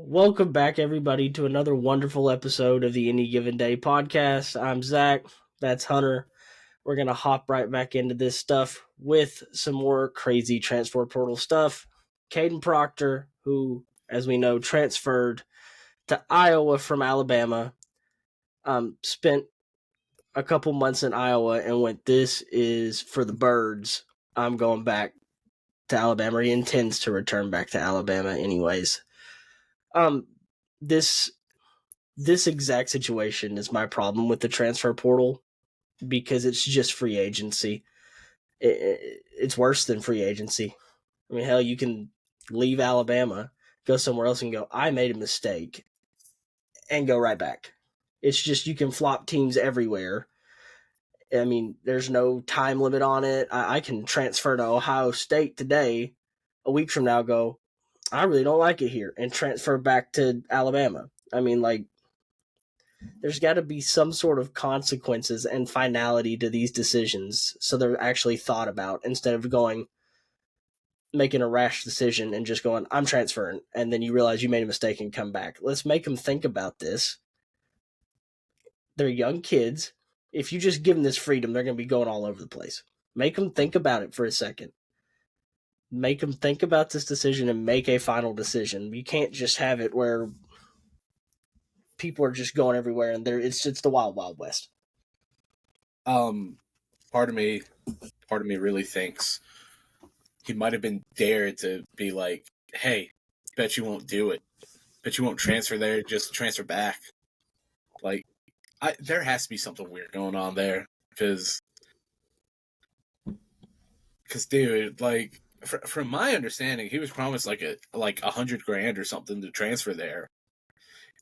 Welcome back, everybody, to another wonderful episode of the Any Given Day podcast. I'm Zach. That's Hunter. We're going to hop right back into this stuff with some more crazy transfer portal stuff. Caden Proctor, who, as we know, transferred to Iowa from Alabama, spent a couple months in Iowa and went, "This is for the birds. I'm going back to Alabama." He intends to return back to Alabama anyways. Um, this this exact situation is my problem with the transfer portal because it's just free agency. It's worse than free agency. I mean, hell, you can leave Alabama, go somewhere else, and go, "I made a mistake," and go right back. It's just you can flop teams everywhere. I mean, there's no time limit on it. I can transfer to Ohio State today, a week from now, go, "I really don't like it here," and transfer back to Alabama. I mean, like, there's got to be some sort of consequences and finality to these decisions so they're actually thought about instead of going making a rash decision and just going, "I'm transferring," and then you realize you made a mistake and come back. Let's make them think about this. They're young kids. If you just give them this freedom, they're going to be going all over the place. Make them think about it for a second. Make them think about this decision and make a final decision. You can't just have it where people are just going everywhere and it's the wild, wild west. Part of me really thinks he might have been dared to be like, "Hey, bet you won't do it. Bet you won't transfer there. Just transfer back." Like, there has to be something weird going on there because dude, like, from my understanding, he was promised like $100,000 or something to transfer there,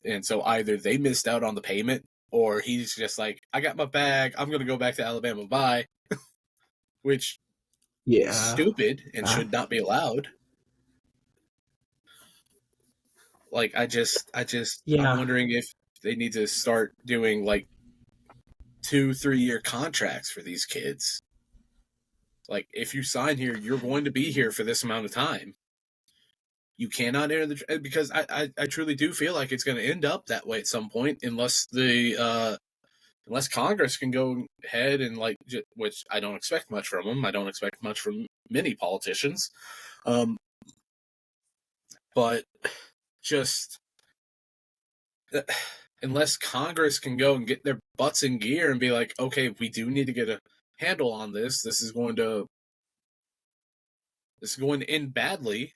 and so either they missed out on the payment or he's just like, "I got my bag. I'm gonna go back to Alabama. Bye," which is stupid and should not be allowed. Like, I'm wondering if they need to start doing like 2-3 year contracts for these kids. Like, if you sign here, you're going to be here for this amount of time. You cannot enter because I truly do feel like it's going to end up that way at some point, unless unless Congress can go ahead and which I don't expect much from them. I don't expect much from many politicians, but just unless Congress can go and get their butts in gear and be like, "Okay, we do need to get a handle on this. This is going to end badly,"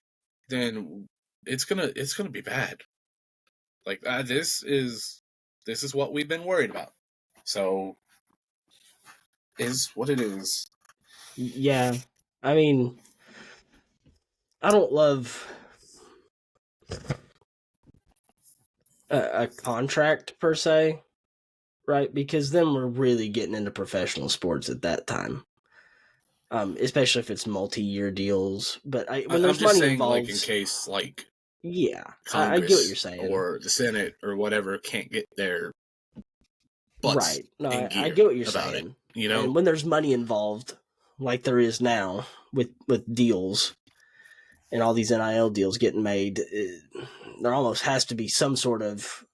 then it's gonna be bad. Like, this is what we've been worried about. So, is what it is. Yeah, I mean, I don't love a contract per se, right? Because then we're really getting into professional sports at that time, especially if it's multi-year deals. But when there's I'm just money saying, involved, like, in case Congress I get what you're saying, or the Senate or whatever can't get their butts right? No, in gear I get what you're about saying. it. And when there's money involved, like there is now with deals and all these NIL deals getting made, there almost has to be some sort of.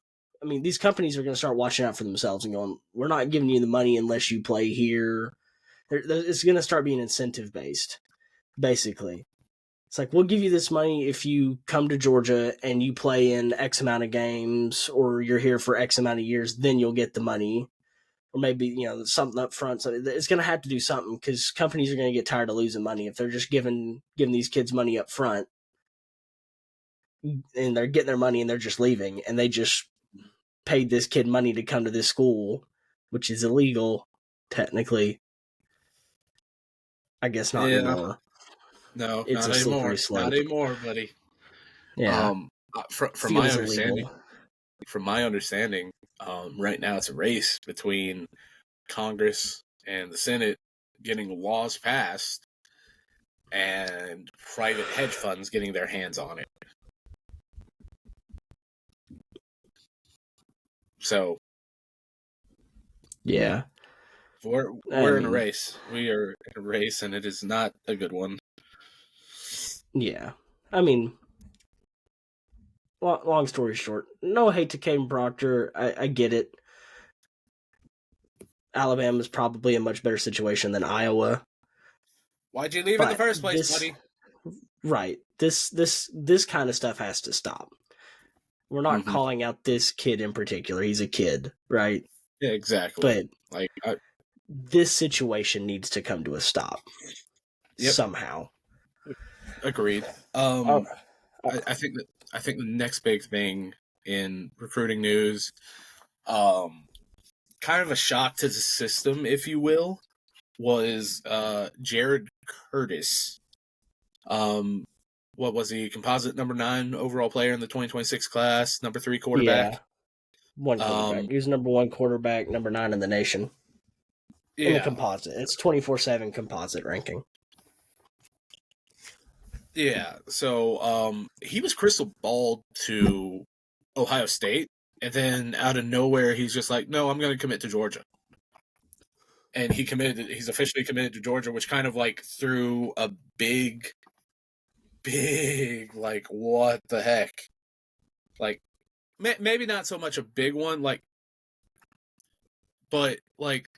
I mean, these companies are going to start watching out for themselves and going, "We're not giving you the money unless you play here." It's going to start being incentive based, basically. It's like, we'll give you this money if you come to Georgia and you play in X amount of games, or you're here for X amount of years, then you'll get the money. Or maybe, something up front. So it's going to have to do something because companies are going to get tired of losing money if they're just giving these kids money up front and they're getting their money and they're just leaving and they just paid this kid money to come to this school, which is illegal, technically. I guess not anymore. No, It's not a anymore. slippery slope. Not anymore, buddy. Yeah. From my understanding, right now it's a race between Congress and the Senate getting laws passed and private hedge funds getting their hands on it. So, yeah, we're in a race. We are in a race, and it is not a good one. Yeah, I mean, long story short, no hate to Caden Proctor. I get it. Alabama's probably a much better situation than Iowa. Why'd you leave in the But first place, buddy? Right. This kind of stuff has to stop. We're not calling out this kid in particular. He's a kid, right? Yeah, exactly. But this situation needs to come to a stop. Yep. Somehow. Agreed. I think the next big thing in recruiting news, kind of a shock to the system, if you will, was Jared Curtis. What was he? Composite number 9 overall player in the 2026 class, number 3 quarterback. Yeah, one quarterback. He was number 1 quarterback, number 9 in the nation. Yeah. In the composite. It's 24/7 composite ranking. Yeah, so he was crystal balled to Ohio State, and then out of nowhere, he's just like, no, I'm going to commit to Georgia. And he's officially committed to Georgia, which kind of like threw a big, like, what the heck? Like, maybe not so much a big one, like, but like,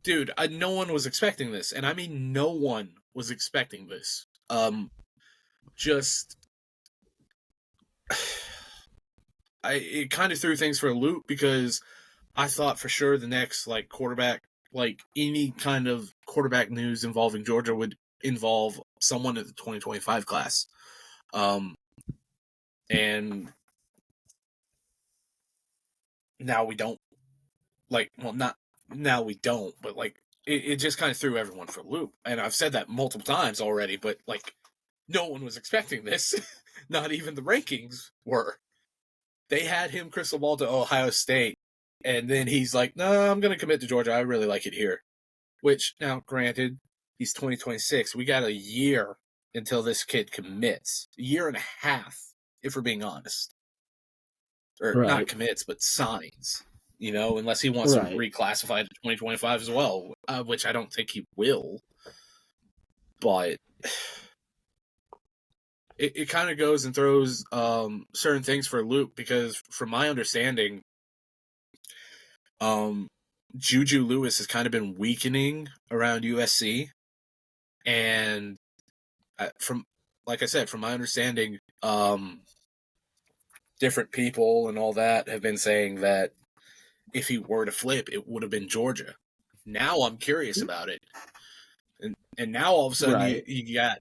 dude, no one was expecting this. And I mean, no one was expecting this. Just, it kind of threw things for a loop because I thought for sure the next like quarterback, like any kind of quarterback news involving Georgia would involve someone in the 2025 class. And now we don't. Like, well, not now we don't, but like it just kind of threw everyone for a loop. And I've said that multiple times already, but like no one was expecting this. Not even the rankings were. They had him crystal ball to Ohio State, and then he's like, no, I'm going to commit to Georgia. I really like it here. Which, now, granted, he's 2026. We got a year until this kid commits. A year and a half, if we're being honest. Or not commits, but signs. You know, unless he wants to reclassify to 2025 as well, which I don't think he will. But it kind of goes and throws certain things for a loop because, from my understanding, Juju Lewis has kind of been weakening around USC, and from my understanding, different people and all that have been saying that if he were to flip, it would have been Georgia. Now I'm curious about it, and now all of a sudden you got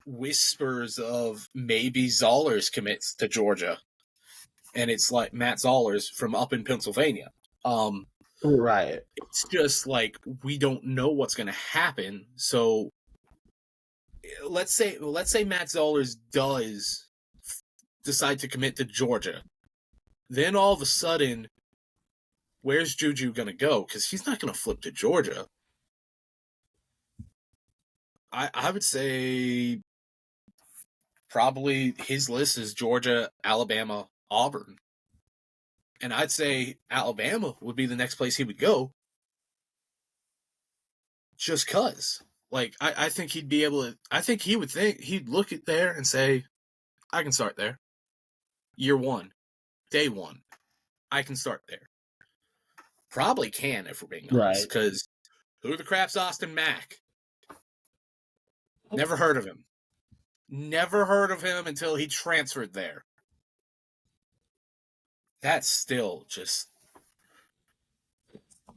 whispers of maybe Zollers commits to Georgia, and it's like Matt Zollers from up in Pennsylvania. It's just like we don't know what's going to happen. So let's say Matt Zollers does decide to commit to Georgia. Then all of a sudden, where's Juju going to go? Because he's not going to flip to Georgia. I would say probably his list is Georgia, Alabama, Auburn. And I'd say Alabama would be the next place he would go. Just cause. Like, I think he'd be able to, he'd look at there and say, I can start there. Year 1, day 1, I can start there. Probably can, if we're being honest, because who the crap's Austin Mack? Never heard of him. Never heard of him until he transferred there. That's still just...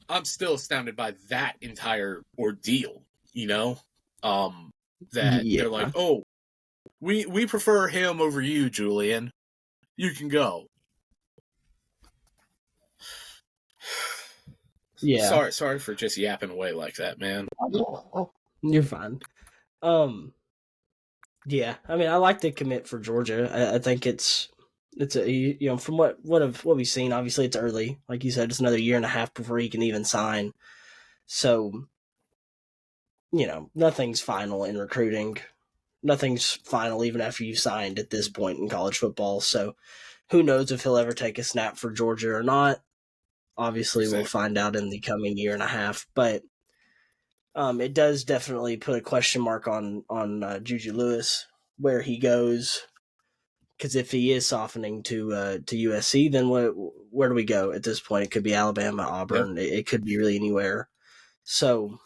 I'm still astounded by that entire ordeal, you know? They're like, oh, we prefer him over you, Julian. You can go. Yeah. Sorry for just yapping away like that, man. You're fine. Yeah, I mean, I like to commit for Georgia. I think it's a, from what we've seen, obviously it's early. Like you said, it's another year and a half before he can even sign. So, nothing's final in recruiting. Nothing's final even after you've signed at this point in college football. So, who knows if he'll ever take a snap for Georgia or not. Obviously, we'll find out in the coming year and a half. But it does definitely put a question mark on Juju Lewis, where he goes, Because if he is softening to USC, then where do we go at this point? It could be Alabama, Auburn. Yep. It could be really anywhere. So,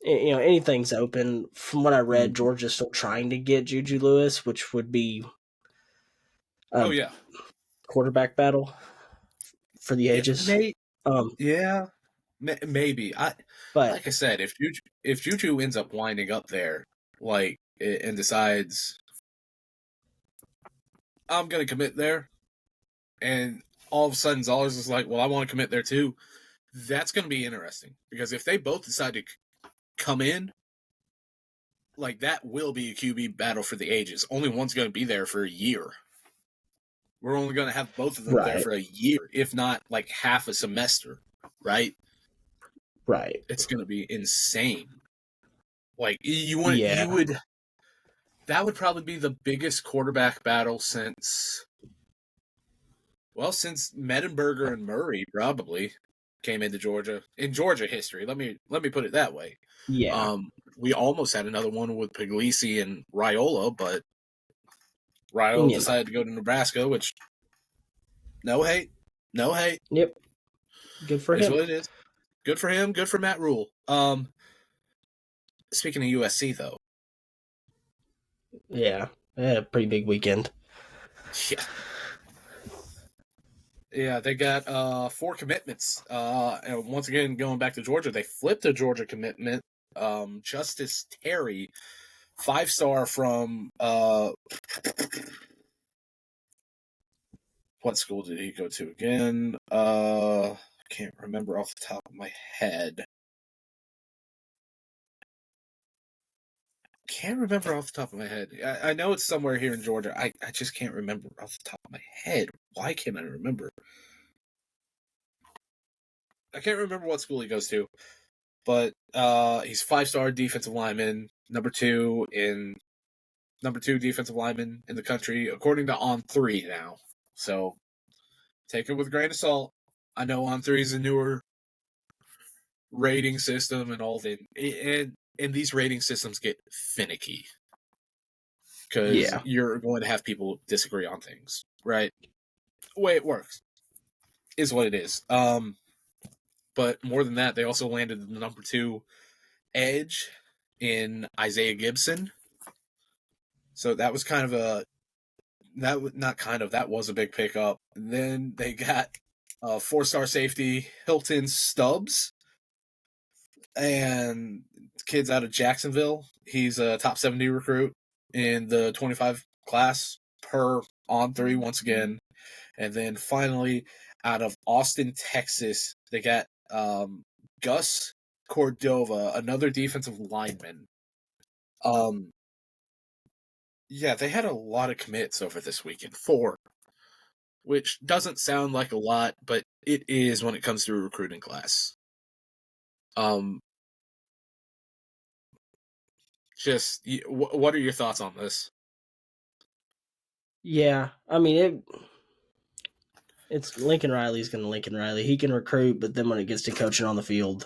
anything's open. From what I read, Georgia's still trying to get Juju Lewis, which would be a quarterback battle for the ages. Maybe. But like I said, if Juju ends up winding up there, and decides I'm gonna commit there, and all of a sudden Zollers is like, well, I want to commit there too. That's gonna be interesting because if they both decide to come in, that will be a QB battle for the ages. Only one's gonna be there for a year. We're only gonna have both of them there for a year, if not half a semester, right? Right. It's gonna be insane. That would probably be the biggest quarterback battle since Mettenberger and Murray probably came into Georgia in Georgia history. Let me put it that way. Yeah. We almost had another one with Puglisi and Raiola, but Raiola decided to go to Nebraska, which no hate. Yep. Good for him. Is what it is. Good for him. Good for Matt Rule. Speaking of USC, though. Yeah. They had a pretty big weekend. Yeah. Yeah, they got 4 commitments. And once again, going back to Georgia, they flipped a Georgia commitment. Justice Terry, 5-star from what school did he go to again? I can't remember off the top of my head. I know it's somewhere here in Georgia. I just can't remember off the top of my head. Why can't I remember? I can't remember what school he goes to, but he's 5-star defensive lineman, number 2 defensive lineman in the country, according to On3 now. So take it with a grain of salt. I know On3 is a newer rating system and all that, and these rating systems get finicky because you're going to have people disagree on things, right? The way it works is what it is. But more than that, they also landed the number 2 edge in Isaiah Gibson. So that was that was a big pickup. And then they got 4-star safety Hilton Stubbs, and kid's out of Jacksonville. He's a top 70 recruit in the 25 class per On3 once again. And then finally, out of Austin, Texas, they got Gus Cordova, another defensive lineman. Yeah, they had a lot of commits over this weekend. 4, which doesn't sound like a lot, but it is when it comes to a recruiting class. What are your thoughts on this? Yeah, I mean it's Lincoln Riley's going to Lincoln Riley. He can recruit, but then when it gets to coaching on the field,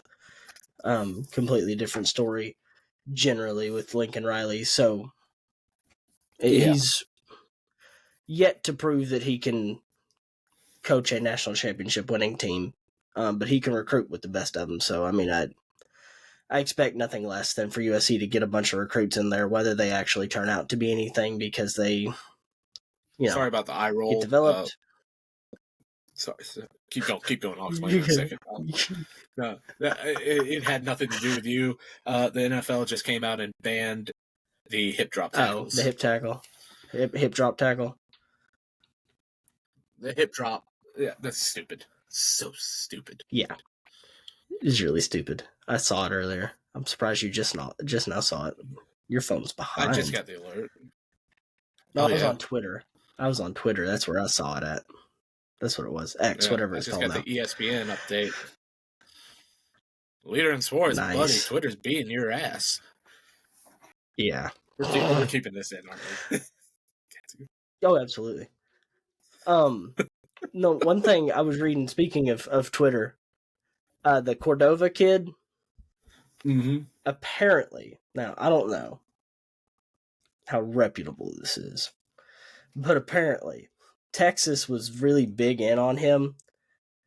completely different story generally with Lincoln Riley. So he's yet to prove that he can coach a national championship winning team, but he can recruit with the best of them. So, I mean, I expect nothing less than for USC to get a bunch of recruits in there, whether they actually turn out to be anything because they, sorry about the eye roll. Get developed. Sorry, keep going. I'll explain in a second. No, it had nothing to do with you. The NFL just came out and banned the hip drop tackles. Oh, the hip tackle, hip drop tackle. The hip drop. Yeah, that's stupid. So stupid. Yeah, it's really stupid. I saw it earlier. I'm surprised you just now saw it. Your phone's behind. I just got the alert. No, I was on Twitter. That's where I saw it at. That's what it was. X, whatever it's called now. I just got the ESPN update. Leader in sports, nice. Buddy. Twitter's beating your ass. Yeah. We're keeping this in, aren't we? Oh, absolutely. No, one thing I was reading, speaking of Twitter, the Cordova kid, apparently, now I don't know how reputable this is, But apparently, Texas was really big in on him.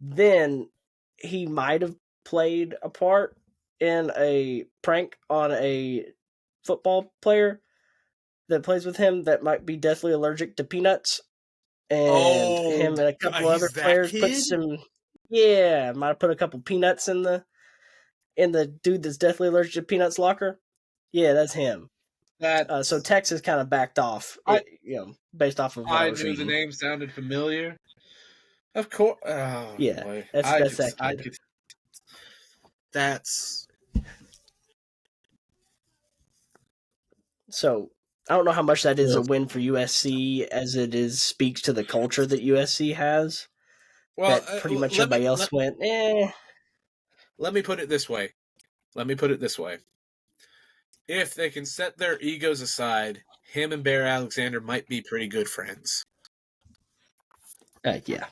Then he might have played a part in a prank on a football player that plays with him that might be deathly allergic to peanuts. And Oh, him and a couple other he's that players put kid? some, yeah, might have put a couple peanuts in the dude that's deathly allergic to peanuts locker. Yeah, that's him. So That's Texas kind of backed off, I based off of what I I was knew the reading. name sounded familiar. Of course. Oh Yeah, boy. that's that I kid. could that's So I don't know how much that is a ugh. win for USC as it is speaks to the culture that USC has. Well, That pretty much everybody else went, eh. let me put it this way. Let me put it this way. If they can set their egos aside, him and Bear Alexander might be pretty good friends. Yeah.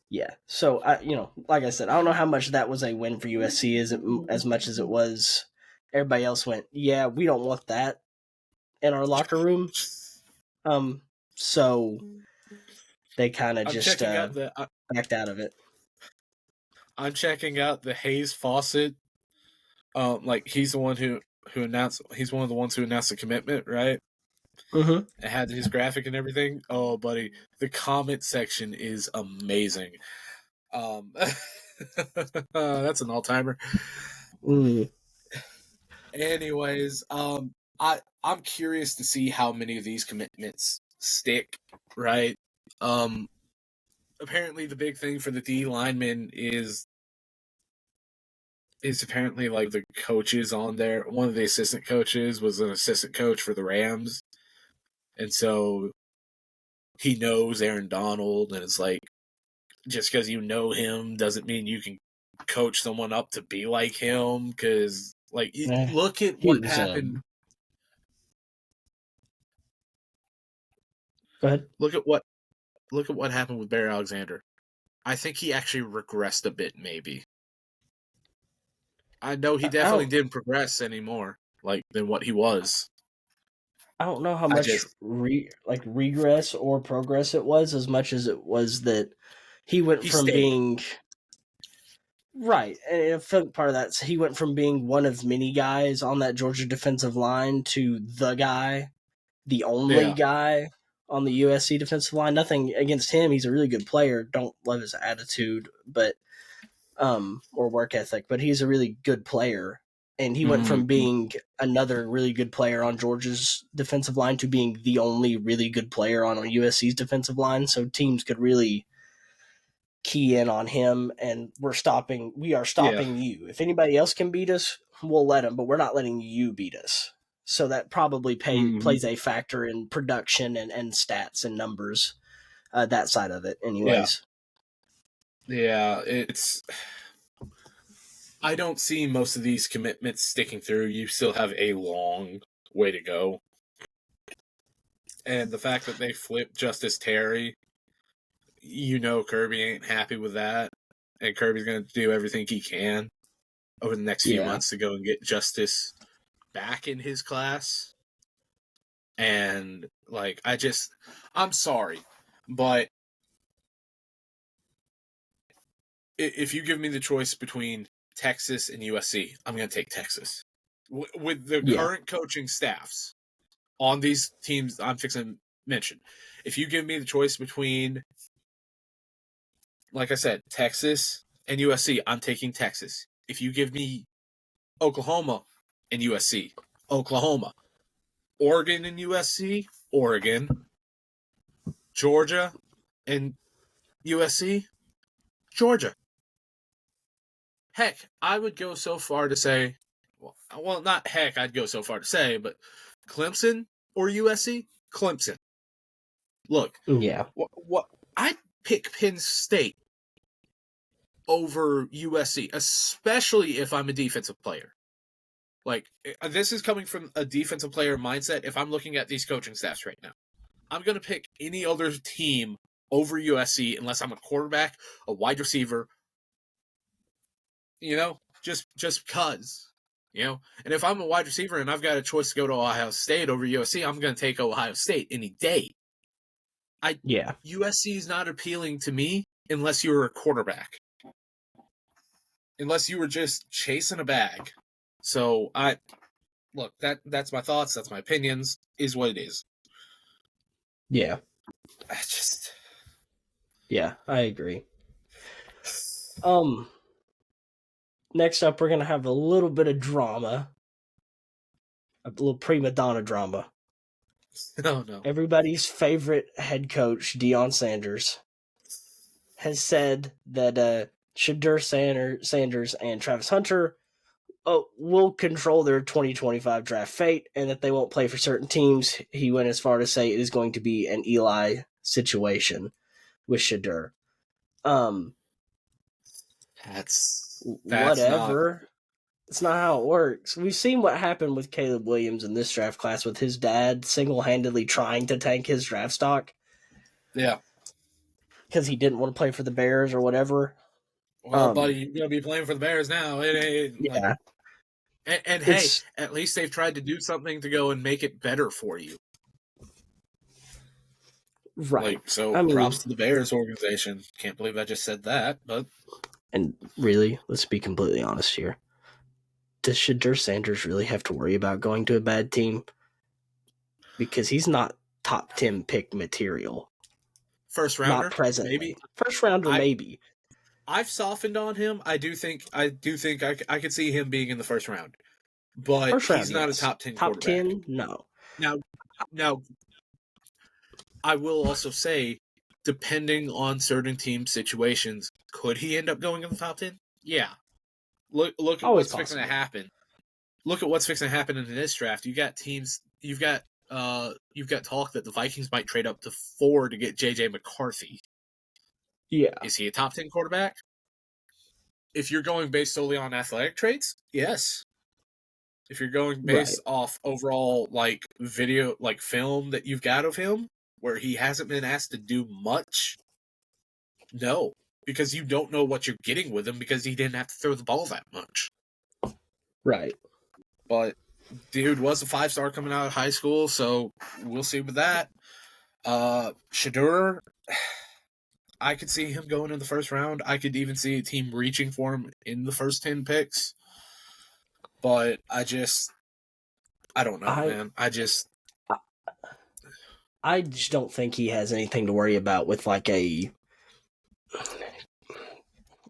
Yeah. So like I said, I don't know how much that was a win for USC as much as it was everybody else went, yeah, we don't want that in our locker room. So they kind of I'm just checking out backed out of it. I'm checking out the Hayes Fawcett. Like he's the one who announced. He's one of the ones who announced the commitment, right? Mm-hmm. It had his graphic and everything. Oh, buddy, the comment section is amazing. That's an all timer. Mm. Anyways, I'm curious to see how many of these commitments stick. Right. Um, Apparently the big thing for the D linemen is apparently like the coaches on there. One of the assistant coaches was an assistant coach for the Rams, and so he knows Aaron Donald, and it's like just because you know him doesn't mean you can coach someone up to be like him. Because like look at He what was happened. Go ahead. Look at what happened with Bear Alexander. I think he actually regressed a bit, maybe. I know he I definitely don't didn't progress anymore, like than what he was. I don't know how I much just regress or progress it was, as much as it was that he went he from stayed. being right, and I feel part of that. He went from being one of many guys on that Georgia defensive line to the guy, the only Yeah. guy on the USC defensive line. Nothing against him; he's a really good player. Don't love his attitude, but or work ethic, but he's a really good player. And he went from Mm-hmm. being another really good player on Georgia's defensive line to being the only really good player on USC's defensive line. So teams could really key in on him, and we are Yeah. stopping you. If anybody else can beat us, we'll let them, but we're not letting you beat us. So that probably Mm-hmm. plays a factor in production and stats and numbers, that side of it, Yeah. anyways. Yeah. I don't see most of these commitments sticking through. You still have a long way to go. And the fact that they flipped Justice Terry, Kirby ain't happy with that. And Kirby's going to do everything he can over the next few Yeah. months to go and get Justice back in his class. And, like, I'm sorry, but if you give me the choice between Texas and USC, I'm going to take Texas. With the Yeah. current coaching staffs on these teams I'm fixing to mention, if you give me the choice between, like I said, Texas and USC, I'm taking Texas. If you give me Oklahoma and USC, Oklahoma. Oregon and USC, Oregon. Georgia and USC, Georgia. Heck, I would go so far to say, well, not heck, I'd go so far to say, but Clemson or USC, Clemson. Look, Yeah. what I'd pick Penn State over USC, especially if I'm a defensive player. Like, this is coming from a defensive player mindset. If I'm looking at these coaching staffs right now, I'm going to pick any other team over USC unless I'm a quarterback, a wide receiver, just because. And if I'm a wide receiver and I've got a choice to go to Ohio State over USC, I'm going to take Ohio State any day. USC is not appealing to me unless you were a quarterback. Unless you were just chasing a bag. So look, that's my thoughts, that's my opinions, is what it is. Yeah. I agree. Next up, we're going to have a little bit of drama. A little prima donna drama. Oh, no. Everybody's favorite head coach, Deion Sanders, has said that Shedeur Sanders and Travis Hunter will control their 2025 draft fate and that they won't play for certain teams. He went as far to say it is going to be an Eli situation with Shedeur. That's whatever. It's not how it works. We've seen what happened with Caleb Williams in this draft class with his dad single-handedly trying to tank his draft stock. Yeah. Because he didn't want to play for the Bears or whatever. Well, buddy, you're going to be playing for the Bears now. Yeah. And hey, at least they've tried to do something to go and make it better for you. Right. Props to the Bears organization. Can't believe I just said that, but... And really, let's be completely honest here. Does Shedeur Sanders really have to worry about going to a bad team? Because he's not top 10 pick material. First rounder? Not presently. Maybe. First rounder, maybe. I've softened on him. I do think I could see him being in the first round. But he's not a top 10 quarterback. Top 10? No. Now, I will also say, depending on certain team situations, could he end up going in the top 10? Yeah. Look at what's fixing to happen. Look at what's fixing to happen in this draft. You've got talk that the Vikings might trade up to 4 to get JJ McCarthy. Yeah. Is he a top 10 quarterback? If you're going based solely on athletic traits, yes. If you're going based off overall film that you've got of him, where he hasn't been asked to do much, no. Because you don't know what you're getting with him because he didn't have to throw the ball that much. Right. But dude was a 5-star coming out of high school, so we'll see with that. Shedeur, I could see him going in the first round. I could even see a team reaching for him in the first 10 picks. But I don't know, man. I just don't think he has anything to worry about with like a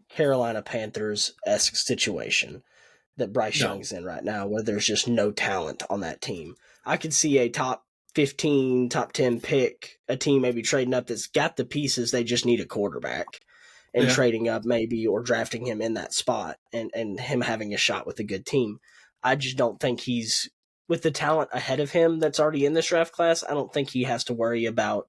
Carolina Panthers-esque situation that Bryce Young's in right now, where there's just no talent on that team. I could see a top 15, top 10 pick, a team maybe trading up that's got the pieces, they just need a quarterback, and trading up maybe or drafting him in that spot and him having a shot with a good team. I just don't think he's, with the talent ahead of him that's already in this draft class, I don't think he has to worry about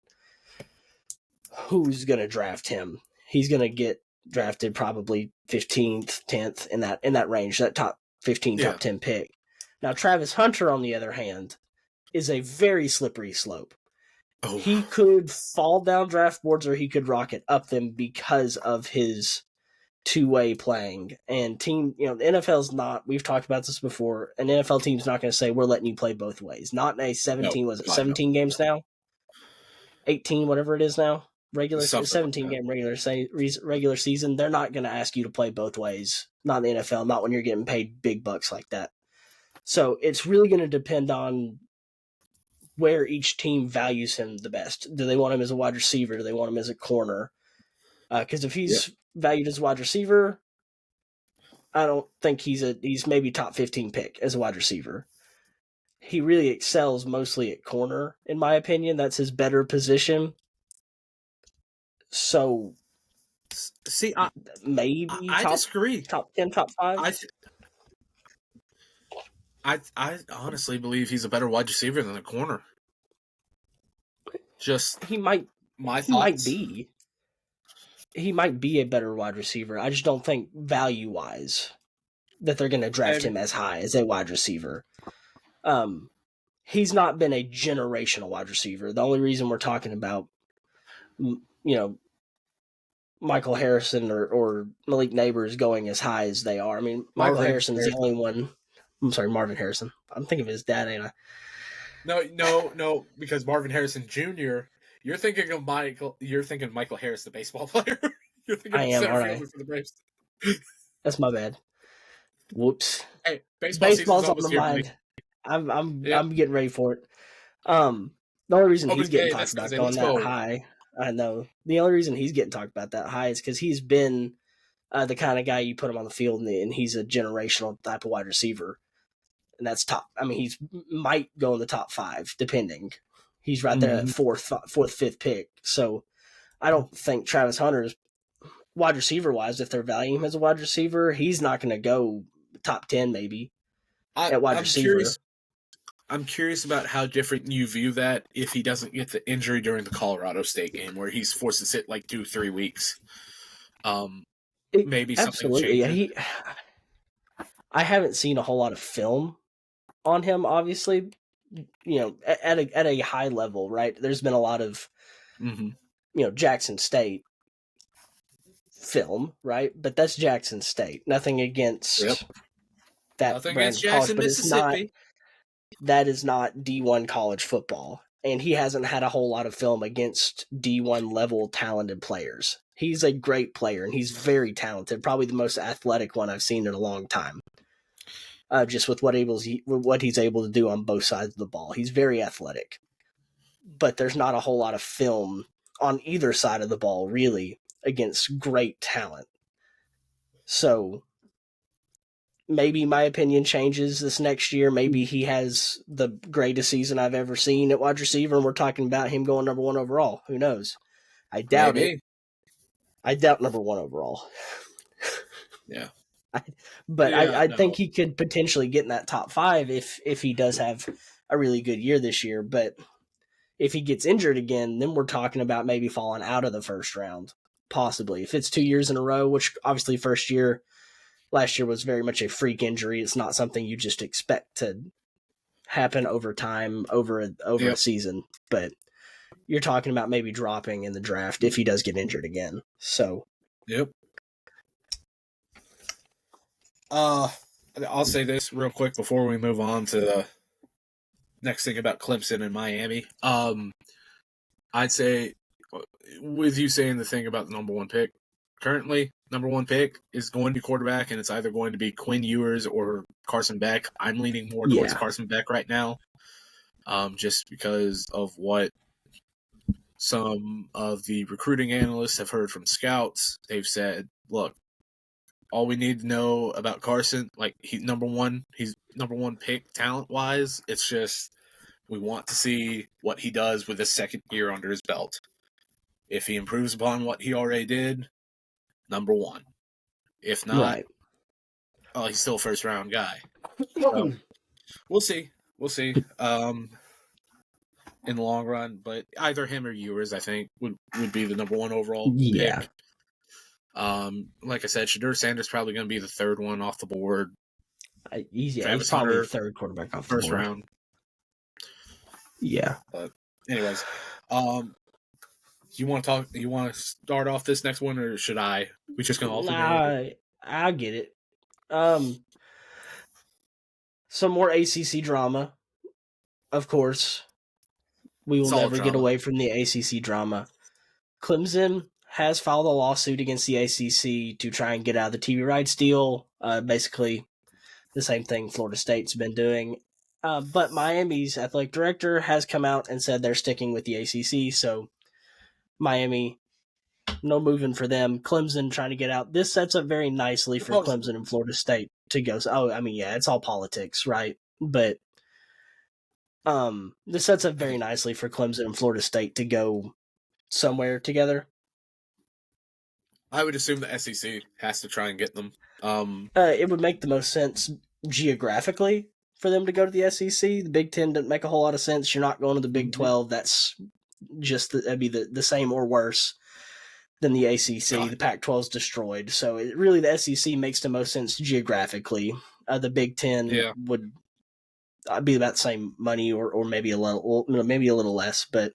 who's going to draft him. He's going to get drafted probably 15th, 10th in that range, that top 15, top 10 pick. Now, Travis Hunter, on the other hand, is a very slippery slope. Oh. He could fall down draft boards or he could rocket up them because of his two-way playing. And the NFL's not, we've talked about this before, an NFL team's not going to say, we're letting you play both ways. Not in a 17 games now? 18, whatever it is now? 17-game regular season, they're not going to ask you to play both ways. Not in the NFL, not when you're getting paid big bucks like that. So it's really going to depend on where each team values him the best. Do they want him as a wide receiver? Do they want him as a corner? Because if he's valued as a wide receiver, I don't think he's maybe top 15 pick as a wide receiver. He really excels mostly at corner, in my opinion. That's his better position. So, see, maybe I disagree. Top 10, top 5. I honestly believe he's a better wide receiver than a corner. Just he might be a better wide receiver. I just don't think value wise that they're going to draft him as high as a wide receiver. He's not been a generational wide receiver. The only reason we're talking about, Michael Harrison or Malik Neighbors going as high as they are. I mean, Michael Harrison is the only one. I'm sorry, Marvin Harrison. I'm thinking of his dad, ain't I? No, because Marvin Harrison Jr., You're thinking of Michael. You're thinking Michael Harris, the baseball player. You're thinking I of am, center all right. fielder for the Braves. That's my bad. Whoops. Hey, baseball season's Baseball's on the almost here, buddy. mind. Yep. I'm getting ready for it. The only reason Oh, he's but getting hey, talked that's about Thursday. going Let's that go. high, I know. The only reason he's getting talked about that high is because he's been the kind of guy you put him on the field and he's a generational type of wide receiver, and that's top. I mean, he's might go in the top 5 depending. He's right there at fourth, fifth pick. So I don't think Travis Hunter is wide receiver wise. If they're valuing him as a wide receiver, he's not going to go top 10 maybe at wide I'm curious. receiver. I'm curious about how different you view that if he doesn't get the injury during the Colorado State game, where he's forced to sit like 2-3 weeks. Maybe something Absolutely, changes. I haven't seen a whole lot of film on him. Obviously, at a high level, right? There's been a lot of Jackson State film, right? But that's Jackson State. Nothing against that Nothing brand against of college, Jackson, but it's not. Mississippi. That is not D1 college football, and he hasn't had a whole lot of film against D1 level talented players. He's a great player, and he's very talented. Probably the most athletic one I've seen in a long time. Just with what he's able to do on both sides of the ball, he's very athletic. But there's not a whole lot of film on either side of the ball, really, against great talent. So maybe my opinion changes this next year. Maybe he has the greatest season I've ever seen at wide receiver, and we're talking about him going number 1 overall. Who knows? I doubt it. Maybe. I doubt number 1 overall. Yeah. But Yeah, I no. think he could potentially get in that top 5 if he does have a really good year this year. But if he gets injured again, then we're talking about maybe falling out of the first round, possibly. If it's 2 years in a row, which obviously last year was very much a freak injury. It's not something you just expect to happen over time, over a season. But you're talking about maybe dropping in the draft if he does get injured again. So, yep. I'll say this real quick before we move on to the next thing about Clemson and Miami. I'd say, with you saying the thing about the number 1 pick, currently number 1 pick is going to be quarterback, and it's either going to be Quinn Ewers or Carson Beck. I'm leaning more towards Carson Beck right now, just because of what some of the recruiting analysts have heard from scouts. They've said, look, all we need to know about Carson, like he's number 1 pick talent wise. It's just we want to see what he does with his second year under his belt. If he improves upon what he already did, number 1. If not, he's still a first round guy. So, we'll see. We'll see. In the long run, but either him or Ewers, I think, would be the number 1 overall pick. Like I said, Shadur Sanders probably going to be the 3rd one off the board. He's probably Hunter, the 3rd quarterback off the board. First round. Yeah. But anyways, you want to start off this next one, or should I? We just gonna alternate? I get it. Some more ACC drama, of course. We will never get away from the ACC drama. Clemson has filed a lawsuit against the ACC to try and get out of the TV rights deal. Basically, the same thing Florida State's been doing. But Miami's athletic director has come out and said they're sticking with the ACC. So Miami, no moving for them. Clemson trying to get out. This sets up very nicely for Clemson and Florida State to go. Oh, I mean, yeah, it's all politics, right? But this sets up very nicely for Clemson and Florida State to go somewhere together. I would assume the SEC has to try and get them. It would make the most sense geographically for them to go to the SEC. The Big Ten doesn't make a whole lot of sense. You're not going to the Big 12. That's just that'd be the same or worse than the ACC. God. The Pac-12 is destroyed. So really the SEC makes the most sense geographically. The Big Ten would be about the same money or maybe a little less. But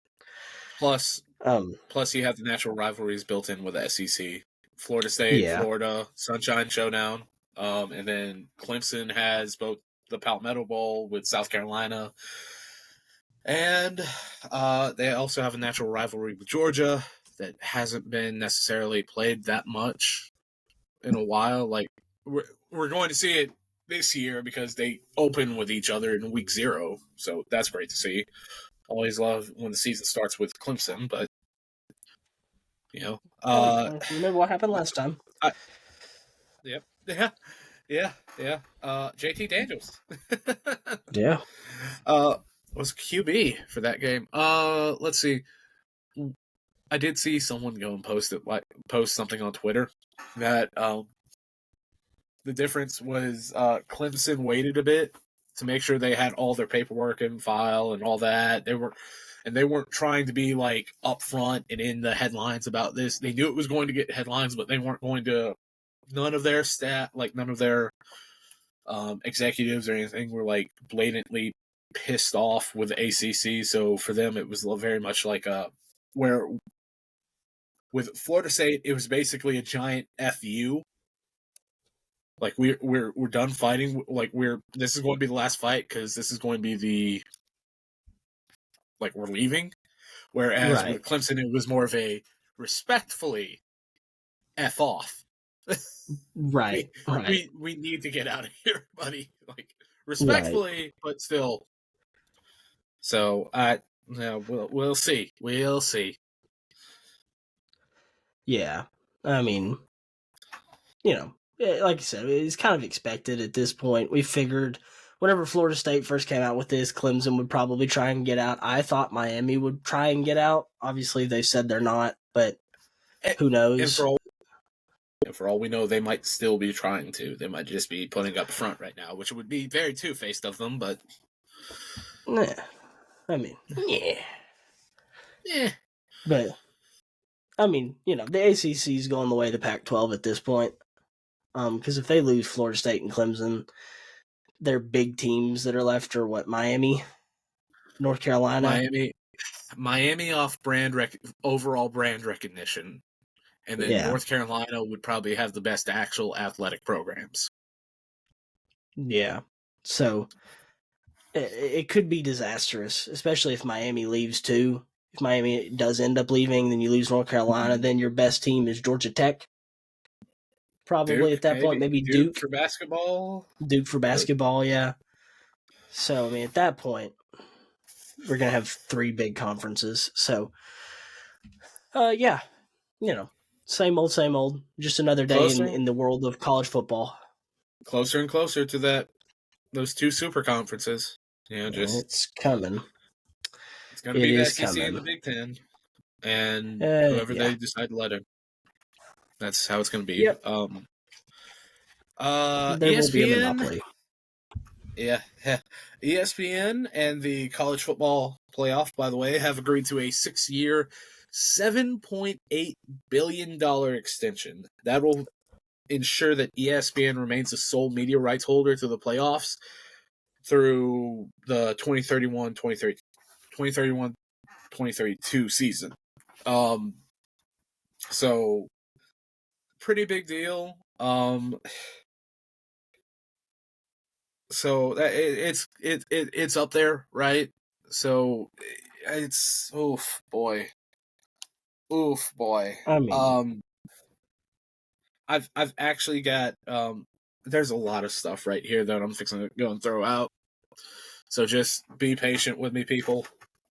plus you have the natural rivalries built in with the SEC. Florida State, Florida, Sunshine Showdown. And then Clemson has both the Palmetto Bowl with South Carolina. And they also have a natural rivalry with Georgia that hasn't been necessarily played that much in a while. Like we're going to see it this year because they open with each other in week 0, so that's great to see. Always love when the season starts with Clemson, but you know, remember what happened last time? I, yep, yeah. JT Daniels, Yeah, uh, was QB for that game. Let's see. I did see someone go and post something on Twitter that the difference was Clemson waited a bit to make sure they had all their paperwork in file and all that. They weren't trying to be like upfront and in the headlines about this. They knew it was going to get headlines, but they weren't going to. None of their none of their executives or anything were like blatantly pissed off with the ACC. So for them, it was very much like where with Florida State, it was basically a giant fu. Like we're done fighting. Like this is going to be the last fight because this is going to be the we're leaving. Whereas right, with Clemson, it was more of a respectfully f off. right, we right, we need to get out of here, buddy. Like right. respectfully, but still. So I yeah, we'll see. We'll see. Yeah, I mean, like you said, it's kind of expected at this point. We figured whenever Florida State first came out with this, Clemson would probably try and get out. I thought Miami would try and get out. Obviously, they said they're not, but And, who and knows? for all we know, they might still be trying to. They might just be putting up front right now, which would be very two-faced of them. But Nah, I mean, yeah, yeah, but I mean, the ACC is going the way of the Pac-12 at this point. Because if they lose Florida State and Clemson, their big teams that are left are what, Miami, North Carolina. Miami off overall brand recognition, and then Yeah, North Carolina would probably have the best actual athletic programs. yeah. So it could be disastrous, especially if Miami leaves too. If Miami does end up leaving, then you lose North Carolina. Then your best team is Georgia Tech, probably Duke, at that point. maybe Maybe Duke Duke, for basketball. Duke for basketball. Yeah. So I mean, at that point, we're gonna have 3 big conferences. So, yeah, same old, same old. Just another day in Closer, in the world of college football. closer and closer to those 2 super conferences. Just It's coming. it's going to It be the is SEC and coming. the Big Ten, and whoever Yeah. they decide to let in. That's how it's going to be. Yep. There will be a ESPN, monopoly. yeah, ESPN and the college football playoff, by the way, have agreed to a 6-year, $7.8 billion extension. That will ensure that ESPN remains the sole media rights holder to the playoffs through the 2031-2032 season. So pretty big deal. So it's up there, right? So it's oof boy. I mean, I've actually got there's a lot of stuff right here that I'm fixing to go and throw out. So just be patient with me, people.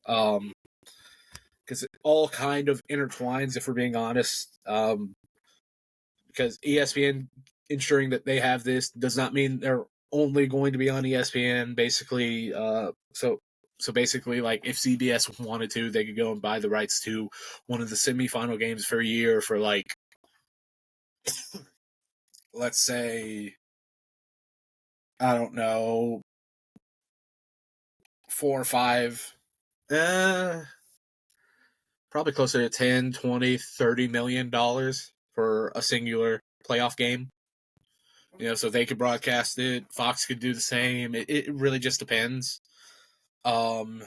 Because it all kind of intertwines, if we're being honest. Because ESPN ensuring that they have this does not mean they're only going to be on ESPN. Basically, so basically, like if CBS wanted to, they could go and buy the rights to one of the semifinal games for a year for like, let's say, I don't know, 4 or 5, probably closer to 10, 20, $30 million for a singular playoff game. So they could broadcast it. Fox could do the same. It really just depends on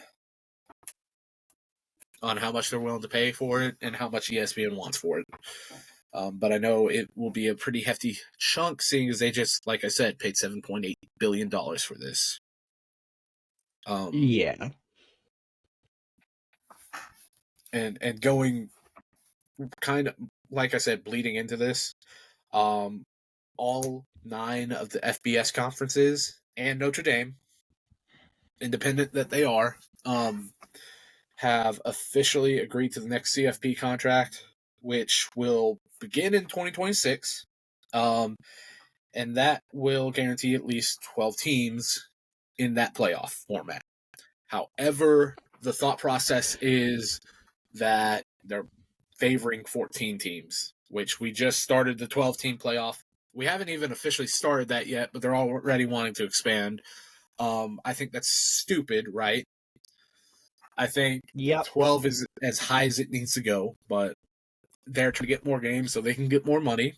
how much they're willing to pay for it and how much ESPN wants for it. But I know it will be a pretty hefty chunk, seeing as they just, like I said, paid $7.8 billion for this. yeah. and going kind of like I said, bleeding into this, all 9 of the FBS conferences and Notre Dame, independent that they are, have officially agreed to the next CFP contract, which will begin in 2026. And that will guarantee at least 12 teams in that playoff format. However, the thought process is that they're favoring 14 teams, which we just started the 12-team playoff. We haven't even officially started that yet, but they're already wanting to expand. I think that's stupid, right? I think 12 is as high as it needs to go, but they're trying to get more games so they can get more money,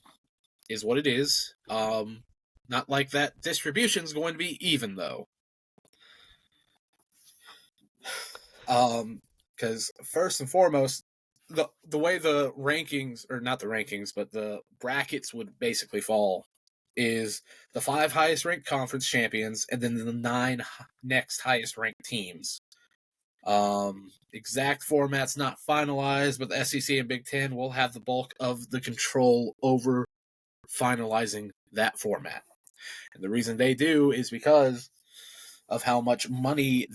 is what it is. Not like that distribution is going to be even, though. Because first and foremost, the way the rankings, or not the rankings, but the brackets would basically fall is the 5 highest ranked conference champions and then the 9 next highest ranked teams. Exact format's not finalized, but the SEC and Big Ten will have the bulk of the control over finalizing that format. And the reason they do is because of how much money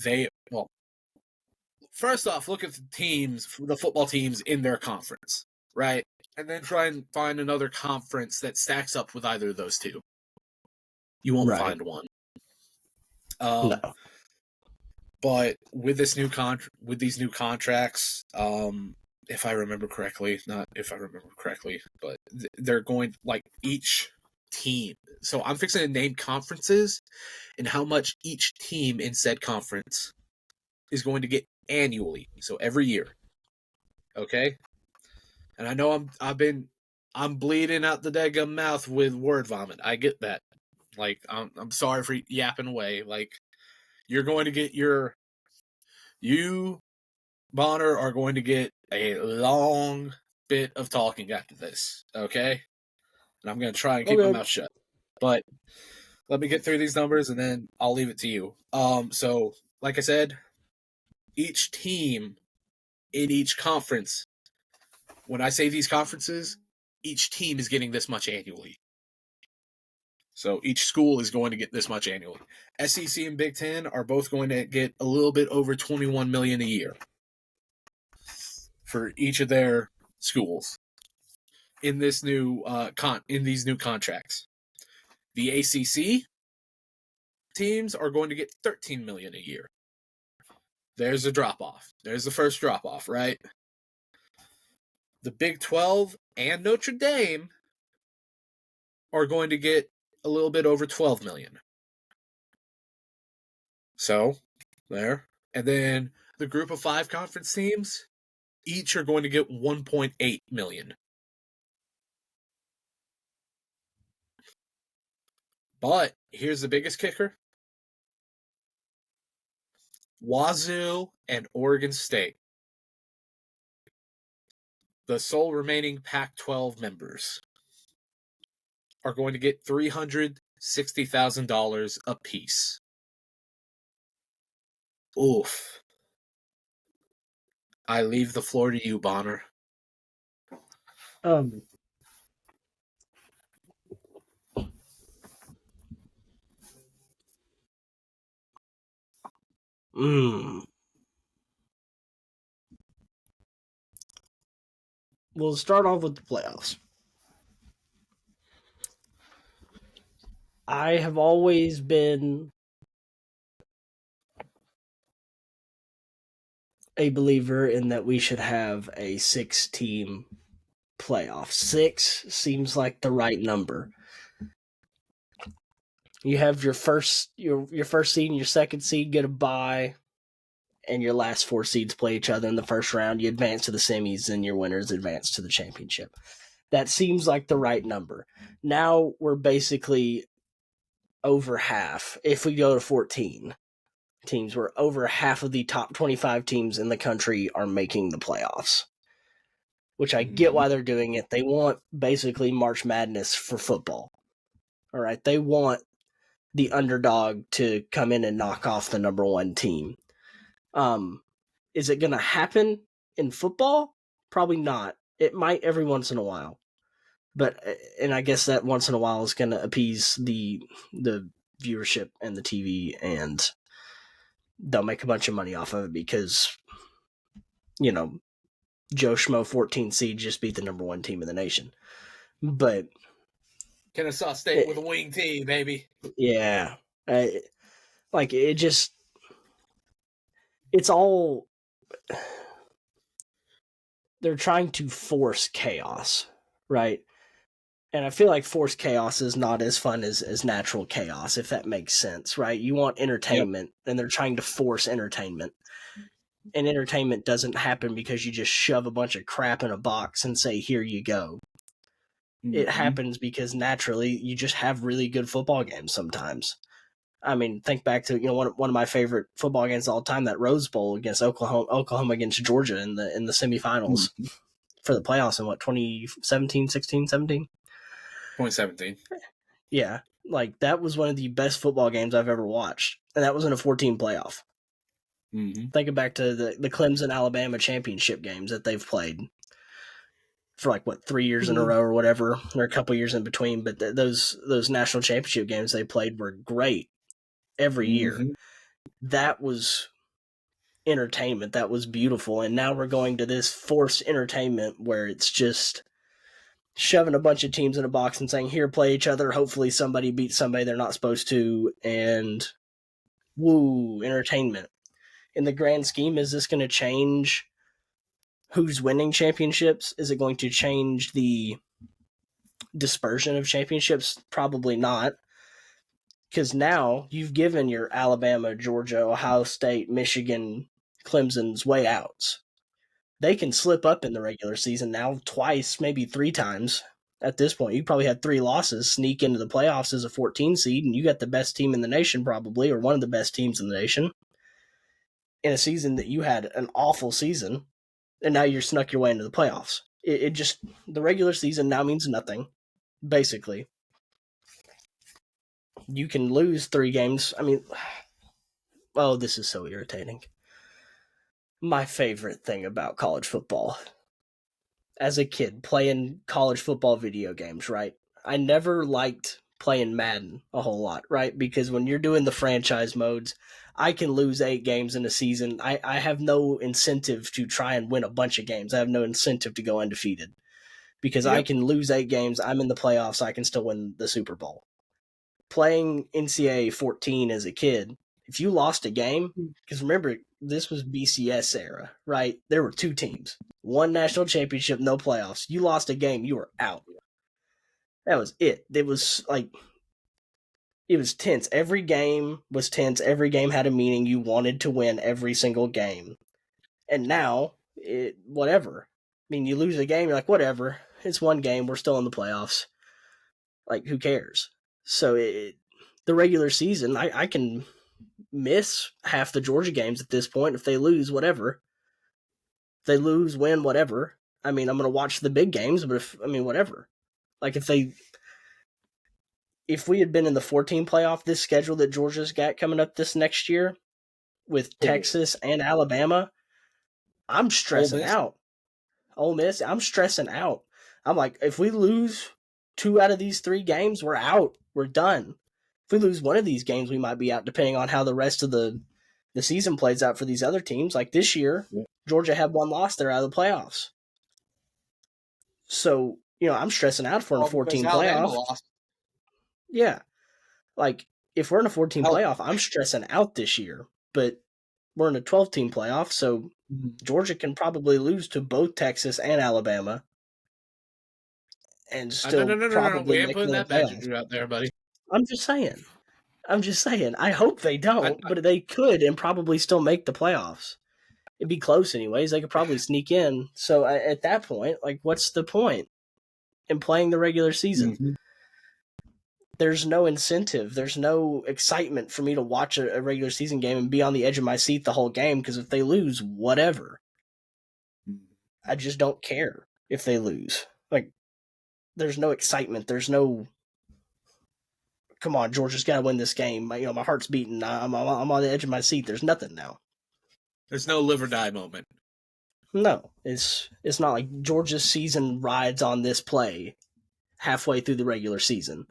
first off, look at the teams, the football teams in their conference, right? And then try and find another conference that stacks up with either of those two. You won't find one. No. But with this with these new contracts, if I remember correctly, but they're going like each team. So I'm fixing to name conferences and how much each team in said conference is going to get annually. So every year. Okay? And I know I'm bleeding out the daggum mouth with word vomit. I get that. Like I'm sorry for yapping away. Like you're going to get you, Bonner, are going to get a long bit of talking after this, okay? And I'm going to try and keep my mouth shut. But let me get through these numbers, and then I'll leave it to you. So, like I said, each team in each conference, when I say these conferences, each team is getting this much annually. So each school is going to get this much annually. SEC and Big Ten are both going to get a little bit over $21 million a year for each of their schools in this new in these new contracts. The ACC teams are going to get $13 million a year. There's a drop off. There's the first drop off, right? The Big 12 and Notre Dame are going to get a little bit over $12 million. So, there. And then the group of 5 conference teams, each are going to get $1.8 million. But here's the biggest kicker. Wazoo and Oregon State, the sole remaining Pac-12 members, are going to get $360,000 apiece. Oof. I leave the floor to you, Bonner. We'll start off with the playoffs. I have always been a believer in that we should have a 6-team playoff. 6 seems like the right number. You have your first seed and your second seed get a bye, and your last 4 seeds play each other in the first round. You advance to the semis, and your winners advance to the championship. That seems like the right number. Now we're basically over half. If we go to 14 teams, we're over half of the top 25 teams in the country are making the playoffs. Which I get why they're doing it. They want basically March Madness for football. All right, they want the underdog to come in and knock off the number 1 team. Is it going to happen? In football, probably not. It might every once in a while. But and I guess that once in a while is going to appease the viewership and the TV, and they'll make a bunch of money off of it because, you know, Joe Schmo 14 seed just beat the number one team in the nation. But Kennesaw State with a wing team, baby. Yeah. Like, it just, it's all, they're trying to force chaos, right? And I feel like forced chaos is not as fun as natural chaos, if that makes sense, right? You want entertainment, and they're trying to force entertainment. And entertainment doesn't happen because you just shove a bunch of crap in a box and say, here you go. It happens because naturally you just have really good football games sometimes. I mean, think back to, one of my favorite football games of all time, that Rose Bowl against Oklahoma against Georgia in the semifinals for the playoffs in 2017, 16, 17? 2017. Yeah, like that was one of the best football games I've ever watched, and that was in a 14 playoff. Thinking back to the Clemson Alabama championship games that they've played for 3 years in a row or whatever, or a couple years in between. But those national championship games they played were great every year. That was entertainment. That was beautiful. And now we're going to this forced entertainment where it's just shoving a bunch of teams in a box and saying, here, play each other. Hopefully somebody beats somebody they're not supposed to. And woo, entertainment. In the grand scheme, is this going to change who's winning championships? Is it going to change the dispersion of championships? Probably not. Because now you've given your Alabama, Georgia, Ohio State, Michigan, Clemson's way outs. They can slip up in the regular season now twice, maybe 3 times. At this point, you probably had 3 losses, sneak into the playoffs as a 14 seed, and you got the best team in the nation probably, or one of the best teams in the nation, in a season that you had an awful season, and now you're snuck your way into the playoffs. It just, the regular season now means nothing, basically. You can lose 3 games. I mean, oh, this is so irritating. My favorite thing about college football, as a kid, playing college football video games, right? I never liked playing Madden a whole lot, right? Because when you're doing the franchise modes, I can lose 8 games in a season. I have no incentive to try and win a bunch of games. I have no incentive to go undefeated. Because I can lose 8 games, I'm in the playoffs, I can still win the Super Bowl. Playing NCAA 14 as a kid, if you lost a game, because remember, this was BCS era, right? There were 2 teams. 1 national championship, no playoffs. You lost a game, you were out. That was it. It was it was tense. Every game was tense. Every game had a meaning. You wanted to win every single game. And now, whatever. I mean, you lose a game, you're like, whatever. It's 1 game. We're still in the playoffs. Like, who cares? So, the regular season, I can miss half the Georgia games at this point. If they lose, whatever. If they lose, win, whatever. I mean, I'm going to watch the big games, but whatever. Like, if we had been in the 14 playoff, this schedule that Georgia's got coming up this next year with Texas and Alabama, I'm stressing out. Ole Miss, I'm stressing out. I'm like, if we lose 2 out of these 3 games, we're out. We're done. If we lose one of these games, we might be out, depending on how the rest of the season plays out for these other teams. Like this year, Georgia had 1 loss. They're out of the playoffs. So, I'm stressing out for a 14 playoff. Lost. Yeah. Like, if we're in a 14 playoff, I'm stressing out this year. But we're in a 12-team playoff, so Georgia can probably lose to both Texas and Alabama and still probably we ain't putting that magic out there, buddy. I'm just saying. I hope they don't, but they could and probably still make the playoffs. It'd be close anyways. They could probably sneak in. So at that point, like, what's the point in playing the regular season? There's no incentive. There's no excitement for me to watch a regular season game and be on the edge of my seat the whole game, because if they lose, whatever. I just don't care if they lose. Like, there's no excitement. There's no, come on, Georgia's got to win this game. My heart's beating. I'm on the edge of my seat. There's nothing now. There's no live or die moment. No, it's not like Georgia's season rides on this play halfway through the regular season.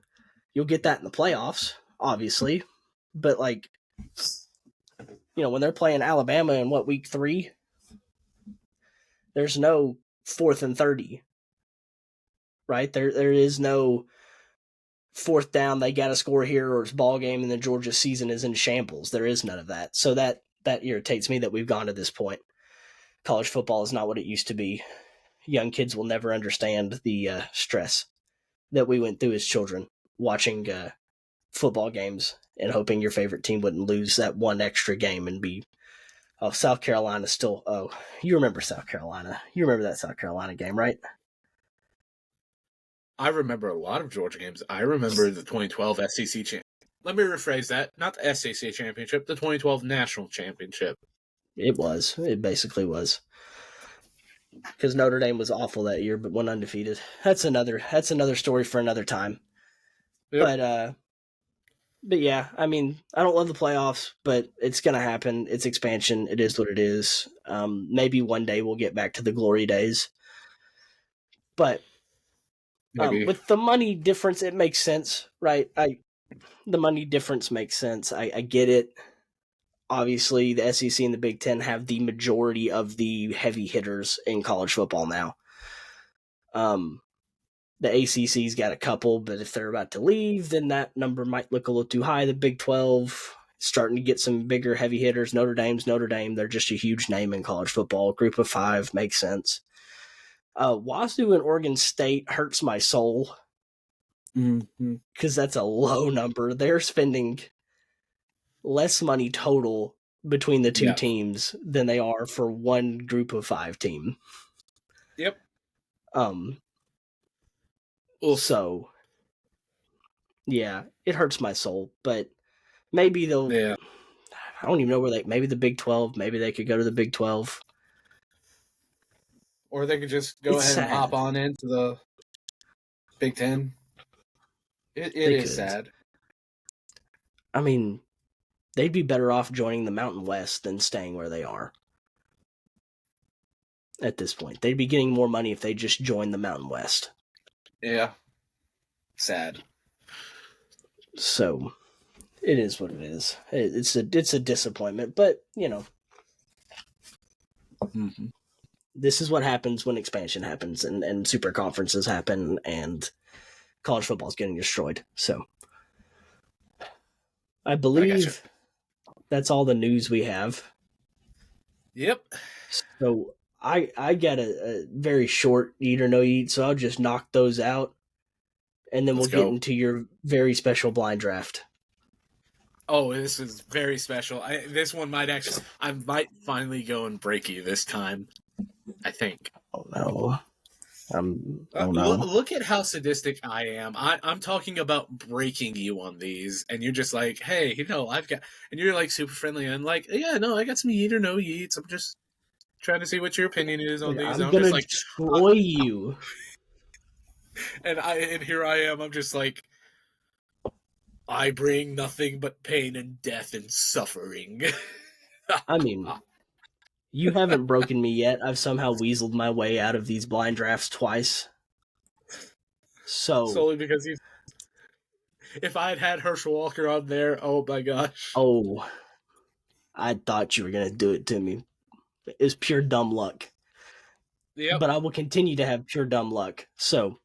You'll get that in the playoffs, obviously, but like, when they're playing Alabama in week 3, there's no 4th and 30, right? There is no 4th down, they got to score here, or it's ball game, and the Georgia season is in shambles. There is none of that. So that irritates me that we've gone to this point. College football is not what it used to be. Young kids will never understand the stress that we went through as children watching football games and hoping your favorite team wouldn't lose that one extra game and be, South Carolina still, you remember South Carolina. You remember that South Carolina game, right? I remember a lot of Georgia games. I remember the 2012 SEC championship. Let me rephrase that. Not the SEC championship, the 2012 national championship. It was. It basically was. Because Notre Dame was awful that year, but went undefeated. That's another story for another time. Yep. But yeah, I mean, I don't love the playoffs, but it's gonna happen. It's expansion. It is what it is. Maybe one day we'll get back to the glory days. But with the money difference, it makes sense, right? The money difference makes sense. I get it. Obviously, the SEC and the Big Ten have the majority of the heavy hitters in college football now. The ACC's got a couple, but if they're about to leave, then that number might look a little too high. The Big 12 starting to get some bigger heavy hitters. Notre Dame's Notre Dame. They're just a huge name in college football. Group of 5 makes sense. Wazoo and Oregon State hurts my soul because that's a low number. They're spending less money total between the two teams than they are for one group of 5 team. Yep. So, yeah, it hurts my soul, but maybe they'll. Yeah. I don't even know where maybe the Big 12. Maybe they could go to the Big 12. Or they could just go ahead and hop on into the Big 10. It is sad. I mean, they'd be better off joining the Mountain West than staying where they are. At this point, they'd be getting more money if they just joined the Mountain West. Yeah. Sad. So, it is what it is. It's a disappointment, but this is what happens when expansion happens and super conferences happen and college football is getting destroyed. So, I believe that's all the news we have. Yep. So I got a very short eat or no eat, so I'll just knock those out, and then we'll get into your very special blind draft. Oh, this is very special. This one I might finally go and break you this time. I think. Oh no. Look at how sadistic I am. I'm talking about breaking you on these, and you're just like, hey, I've got, and you're like super friendly, and like, yeah, no, I got some eat or no eats. I'm just trying to see what your opinion is on these. I'm gonna destroy you. And here I am. I'm just like, I bring nothing but pain and death and suffering. I mean, you haven't broken me yet. I've somehow weaseled my way out of these blind drafts twice. So solely because if I had Herschel Walker on there, oh my gosh. Oh, I thought you were gonna do it to me. It's pure dumb luck. Yep. But I will continue to have pure dumb luck. So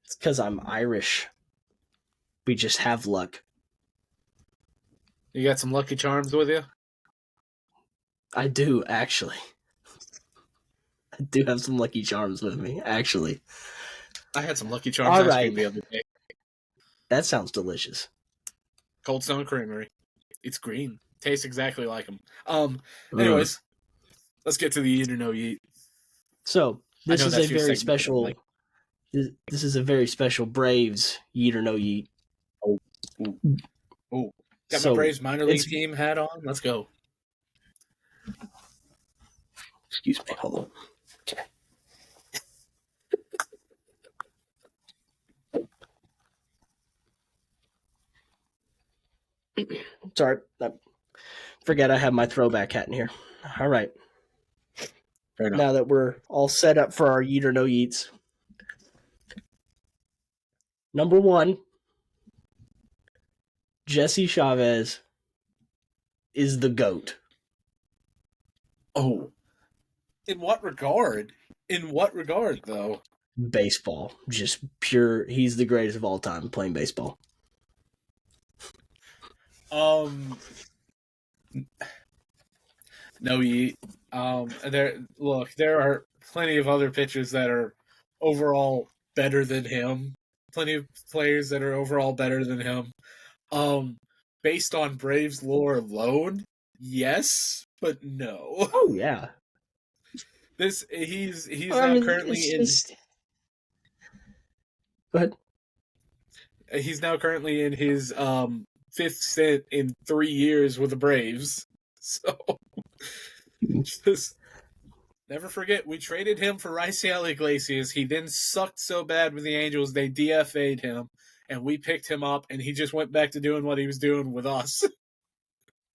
it's because I'm Irish. We just have luck. You got some Lucky Charms with you? I do, actually. I do have some Lucky Charms with me, actually. I had some Lucky Charms ice cream the other day. That sounds delicious. Cold Stone Creamery. It's green. Tastes exactly like them. Anyways, let's get to the eat or no eat. So this is a very special. This is a very special Braves eat or no eat. Oh! Got my Braves minor league team hat on. Let's go. Excuse me. Hold on. Okay. Sorry, I forget I have my throwback hat in here. All right. now that we're all set up for our yeet or no yeets. Number 1, Jesse Chavez is the GOAT. Oh. In what regard? In what regard, though? Baseball. Just pure, he's the greatest of all time playing baseball. No, there are plenty of other pitchers that are overall better than him. Plenty of players that are overall better than him. Based on Braves lore alone, yes, but no. Oh yeah. He's now currently in. Go ahead. He's now currently in his 5th stint in 3 years with the Braves. So just never forget, we traded him for Raisel Iglesias. He then sucked so bad with the Angels, they DFA'd him, and we picked him up, and he just went back to doing what he was doing with us.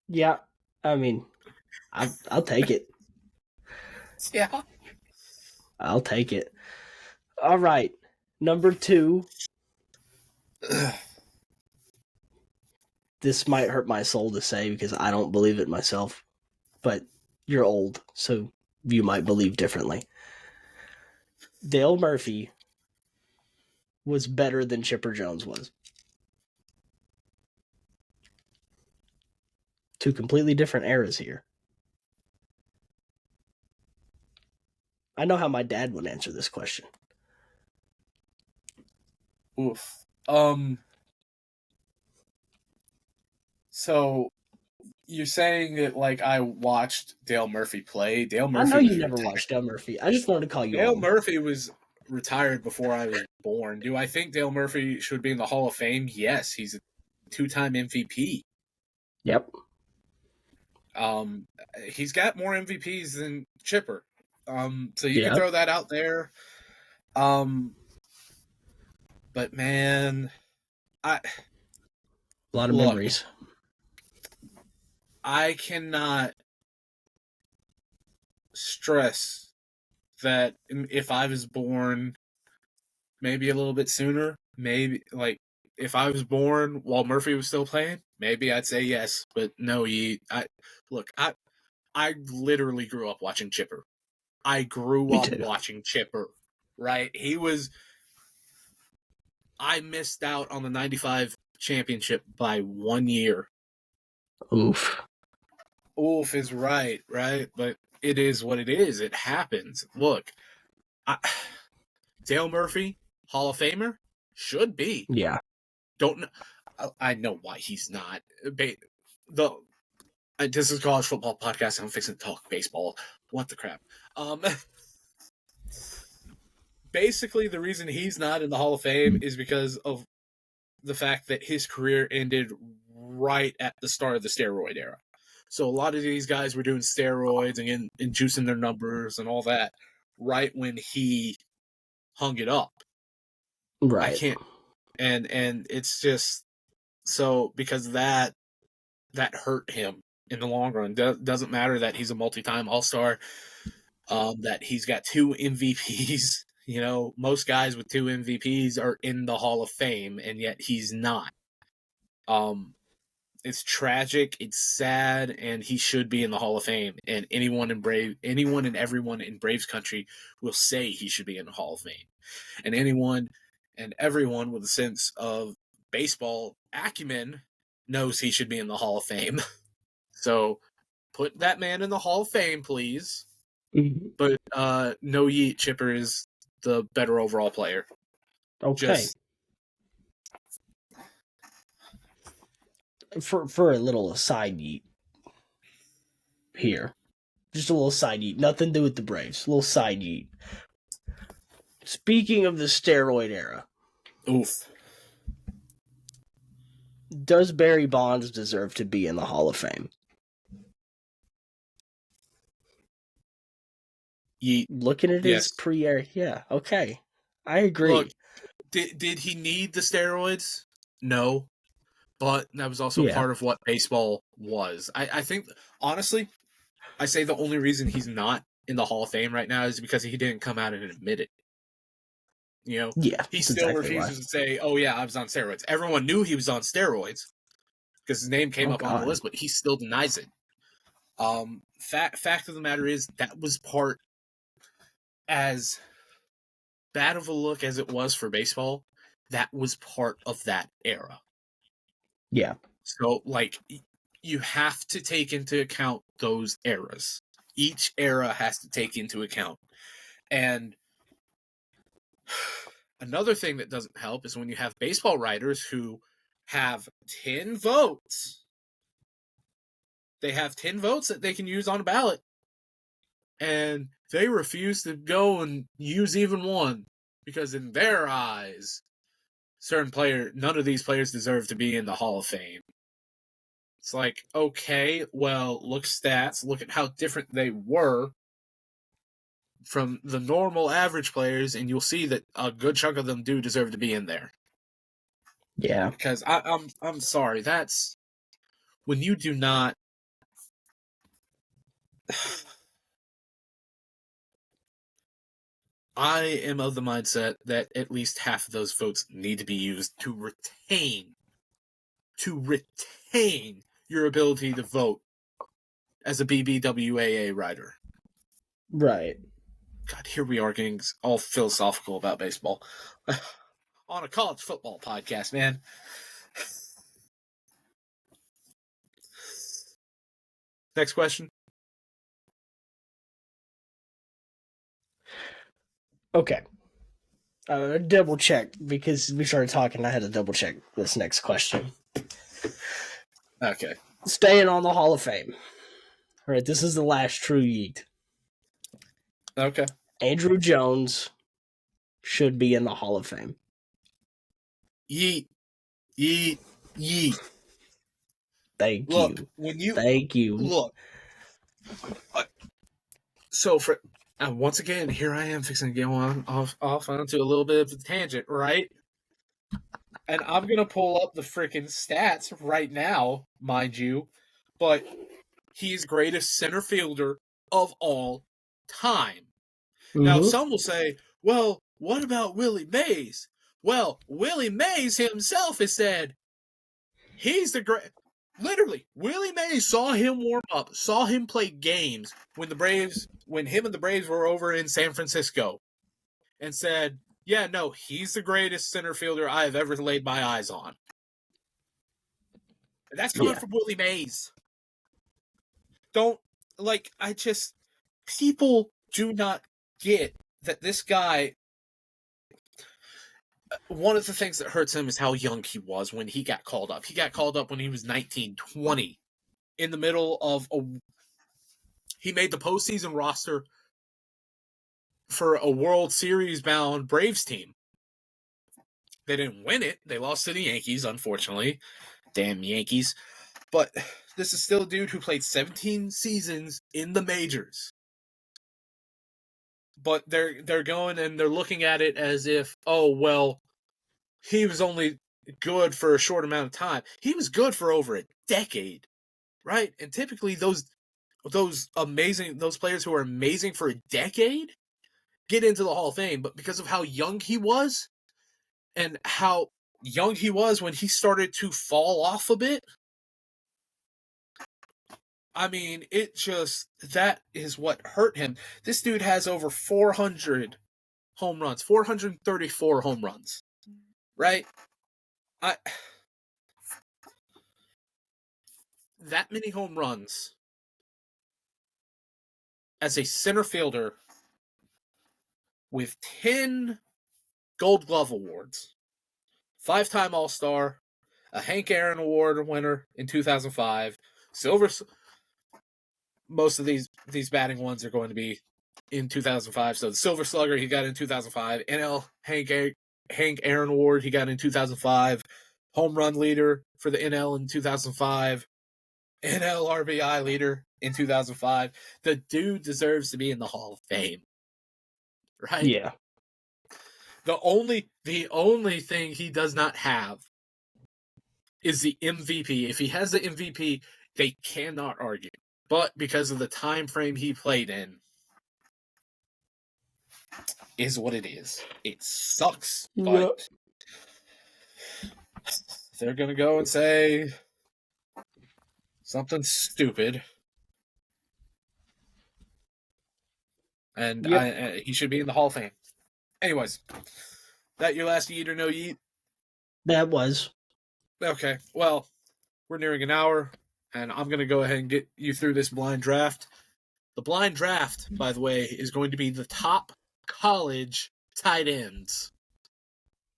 Yeah, I mean, I'll take it. Yeah. I'll take it. All right. Number 2. This might hurt my soul to say because I don't believe it myself, but you're old, so you might believe differently. Dale Murphy was better than Chipper Jones was. 2 completely different eras here. I know how my dad would answer this question. Oof. So you're saying that like I watched Dale Murphy play? Dale Murphy. I know you never watched Dale Murphy. I just wanted to call you Dale old. Murphy was retired before I was born. Do I think Dale Murphy should be in the Hall of Fame? Yes, he's a 2-time MVP. Yep. He's got more MVPs than Chipper. So you can throw that out there. But man, a lot of memories. I cannot stress that if I was born maybe a little bit sooner, maybe like if I was born while Murphy was still playing, maybe I'd say yes. But no, I literally grew up watching Chipper. I grew up watching Chipper, right? I missed out on the 95 championship by 1 year. Oof. Oof is right? But it is what it is. It happens. Look, Dale Murphy, Hall of Famer? Should be. Yeah. Don't know. I know why he's not. This is a college football podcast. I'm fixing to talk baseball. What the crap? Basically, the reason he's not in the Hall of Fame is because of the fact that his career ended right at the start of the steroid era. So a lot of these guys were doing steroids and juicing their numbers and all that right when he hung it up. Right. I can't, and it's just so because that hurt him in the long run. Doesn't matter that he's a multi-time All-Star, that he's got 2 MVPs. You know, most guys with 2 MVPs are in the Hall of Fame, and yet he's not. It's tragic, it's sad, and he should be in the Hall of Fame. And anyone and everyone in Braves country will say he should be in the Hall of Fame. And anyone and everyone with a sense of baseball acumen knows he should be in the Hall of Fame. So put that man in the Hall of Fame, please. Mm-hmm. But no yeet, Chipper is the better overall player. Okay. For a little side yeet here. Just a little side yeet. Nothing to do with the Braves. A little side yeet. Speaking of the steroid era. Oof. Does Barry Bonds deserve to be in the Hall of Fame? Yeet. Looking at his pre-era, yeah, okay. I agree. Look, did he need the steroids? No. But that was also part of what baseball was. I think, honestly, I say the only reason he's not in the Hall of Fame right now is because he didn't come out and admit it. You know, Yeah, he still exactly refuses to say, "Oh yeah, I was on steroids." Everyone knew he was on steroids because his name came up on the list, but he still denies it. Fact of the matter is that was part, as bad of a look as it was for baseball, that was part of that era. Yeah. So, like, you have to take into account those eras. Each era has to take into account. And another thing that doesn't help is when you have baseball writers who have 10 votes. They have 10 votes that they can use on a ballot. And they refuse to go and use even one because in their eyes, none of these players deserve to be in the Hall of Fame. It's like, okay, well, look stats, look at how different they were from the normal average players, and you'll see that a good chunk of them do deserve to be in there. Yeah. Because I'm sorry, that's when you do not. I am of the mindset that at least half of those votes need to be used to retain your ability to vote as a BBWAA writer. Right. God, here we are getting all philosophical about baseball on a college football podcast, man. Next question. Okay. Double check because we started talking. I had to double check this next question. Okay. Staying on the Hall of Fame. All right, this is the last true yeet. Okay. Andrew Jones should be in the Hall of Fame. Yeet. Yeet. Yeet. Thank Look, you. Thank you. Look. So for once again, here I am fixing to go off onto a little bit of a tangent, right? And I'm gonna pull up the freaking stats right now, mind you, but he's greatest center fielder of all time. Mm-hmm. Now, some will say, well, what about Willie Mays? Well, Willie Mays himself has said he's the great. Literally, Willie Mays saw him warm up, saw him play games when him and the Braves were over in San Francisco, and said, yeah, no, he's the greatest center fielder I have ever laid my eyes on. And that's coming from Willie Mays. People do not get that this guy, one of the things that hurts him is how young he was when he got called up. He got called up when he was 19, 20, in the middle of he made the postseason roster for a World Series bound Braves team. They didn't win it. They lost to the Yankees, unfortunately. Damn Yankees. But this is still a dude who played 17 seasons in the majors. But they're going and they're looking at it as if, oh, well, he was only good for a short amount of time. He was good for over a decade, right? And typically those players who are amazing for a decade get into the Hall of Fame, but because of how young he was and how young he was when he started to fall off a bit, I mean, that is what hurt him. This dude has over 400 home runs, 434 home runs, right? That many home runs as a center fielder with 10 Gold Glove awards, 5-time All-Star, a Hank Aaron Award winner in 2005, Silver. Most of these batting ones are going to be in 2005. So the Silver Slugger he got in 2005, NL Hank Aaron Award he got in 2005, home run leader for the NL in 2005, NL RBI leader in 2005. The dude deserves to be in the Hall of Fame, right? Yeah. The only thing he does not have is the MVP. If he has the MVP, they cannot argue. But because of the time frame he played in, is what it is. It sucks, Yep. but they're going to go and say something stupid. And Yep. he should be in the Hall of Fame. Anyways, that your last Yeet or No Yeet? That was. Okay, well, we're nearing an hour, and I'm going to go ahead and get you through this blind draft. The blind draft, by the way, is going to be the top college tight ends.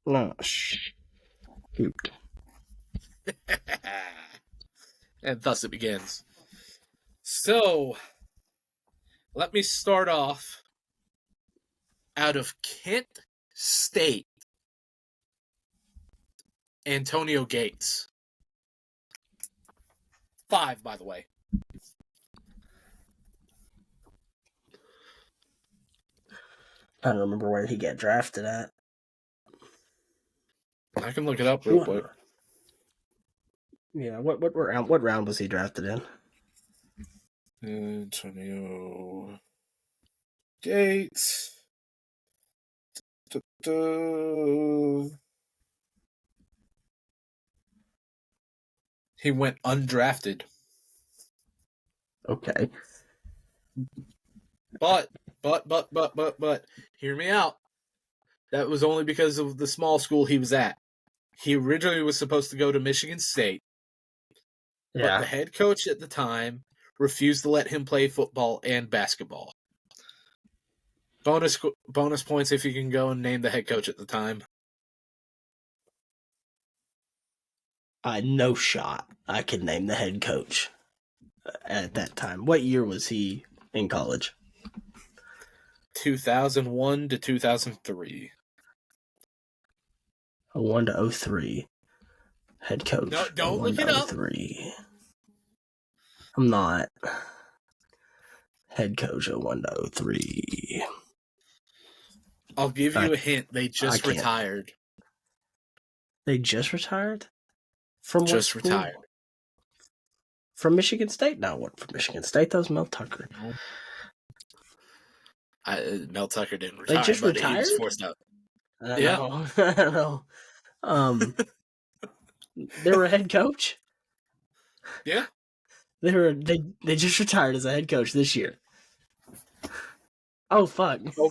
No, shoot. And thus it begins. So, let me start off out of Kent State. Antonio Gates. 5, by the way. I don't remember where he got drafted at. I can look it up real quick. Yeah, what round was he drafted in? Antonio Gates. He went undrafted. Okay. But, hear me out. That was only because of the small school he was at. He originally was supposed to go to Michigan State. Yeah. But the head coach at the time refused to let him play football and basketball. Bonus points if you can go and name the head coach at the time. No shot. I could name the head coach at that time. What year was he in college? 2001 to 2003. 01 to 03. Head coach. No, don't look it up. 03. I'm not. Head coach 01 to 03. I'll give you a hint. They just retired. They just retired? From what just school? Retired. From Michigan State? No, what from Michigan State? That was Mel Tucker. Mel Tucker didn't retire. They just but retired? He was forced out. I don't know. They were a head coach? Yeah. They just retired as a head coach this year. Oh fuck. Oh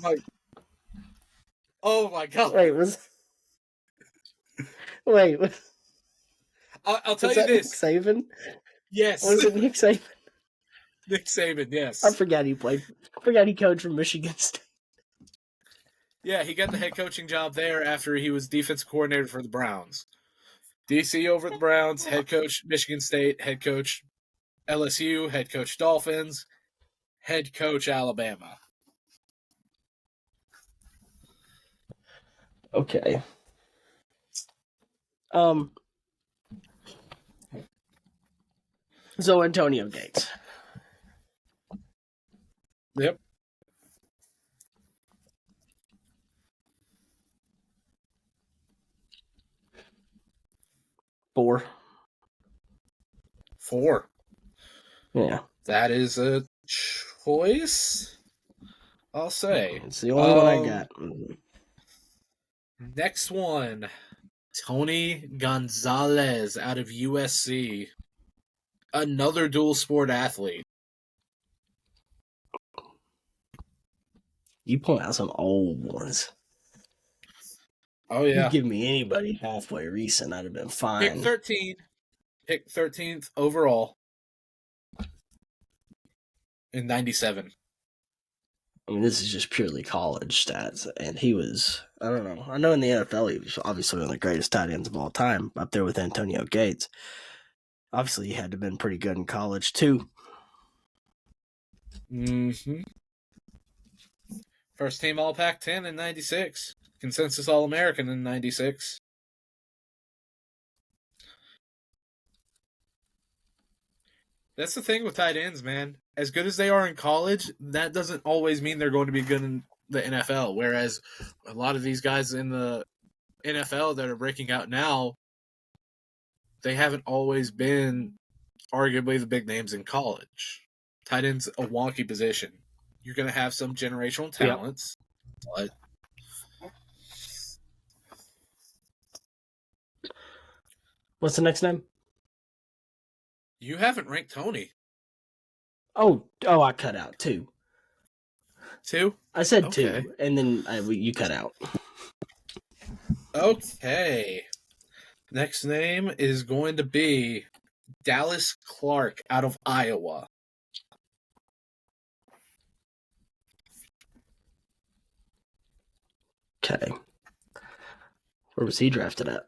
my god. Wait, I'll tell you this. Nick Saban? Yes. Was it Nick Saban? Nick Saban, yes. I forgot he coached for Michigan State. Yeah, he got the head coaching job there after he was defensive coordinator for the Browns. DC over the Browns, head coach Michigan State, head coach LSU, head coach Dolphins, head coach Alabama. Okay. So Antonio Gates. Yep. Four. Yeah. That is a choice, I'll say. It's the only one I got. Next one. Tony Gonzalez out of USC. Another dual sport athlete. You point out some old ones. Oh, yeah. You give me anybody halfway recent, I'd have been fine. Pick 13th overall in 97. I mean, this is just purely college stats. And he was, I don't know. I know in the NFL, he was obviously one of the greatest tight ends of all time, up there with Antonio Gates. Obviously, he had to have been pretty good in college, too. Mm-hmm. First team All Pac-10 in 96. Consensus All-American in 96. That's the thing with tight ends, man. As good as they are in college, that doesn't always mean they're going to be good in the NFL. Whereas a lot of these guys in the NFL that are breaking out now, they haven't always been arguably the big names in college. Tight end's a wonky position. You're going to have some generational talents, but What's the next name? You haven't ranked Tony. Oh, I cut out 2. 2? I said okay. 2, and then you cut out. Okay. Next name is going to be Dallas Clark out of Iowa. Okay. Where was he drafted at?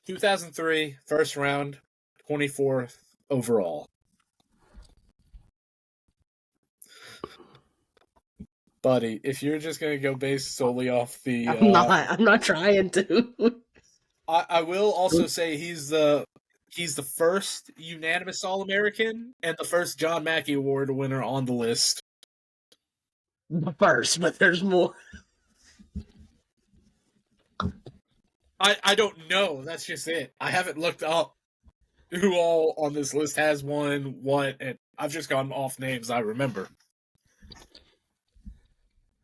(2003) first round, 24th overall. Buddy, if you're just gonna go based solely off the, I'm not trying to. I will also say he's the first unanimous All-American and the first John Mackey Award winner on the list. The first, but there's more. I don't know. That's just it. I haven't looked up who all on this list has won what, and I've just gone off names I remember.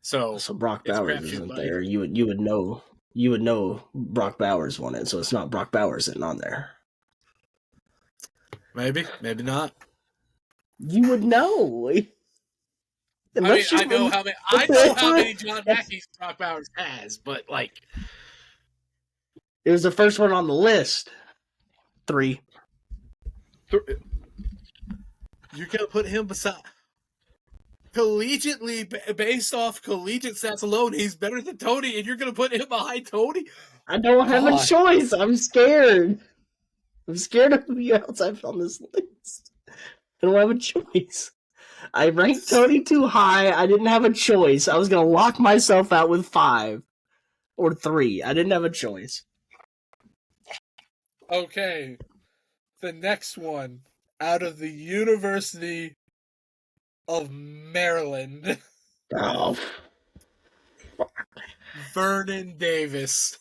So Brock Bowers isn't there. You would know Brock Bowers won it, so it's not Brock Bowers sitting on there. Maybe not. You would know. I know how many John Mackey's Brock Bowers has, but like it was the first one on the list. 3. You're gonna put him beside collegiately, based off collegiate stats alone, he's better than Tony, and you're gonna put him behind Tony? I don't have a choice. I'm scared. I'm scared of who else I've on this list. I don't have a choice. I ranked Tony too high. I didn't have a choice. I was gonna lock myself out with 5 or 3. I didn't have a choice. Okay, the next one out of the University of Maryland. Oh, Vernon Davis.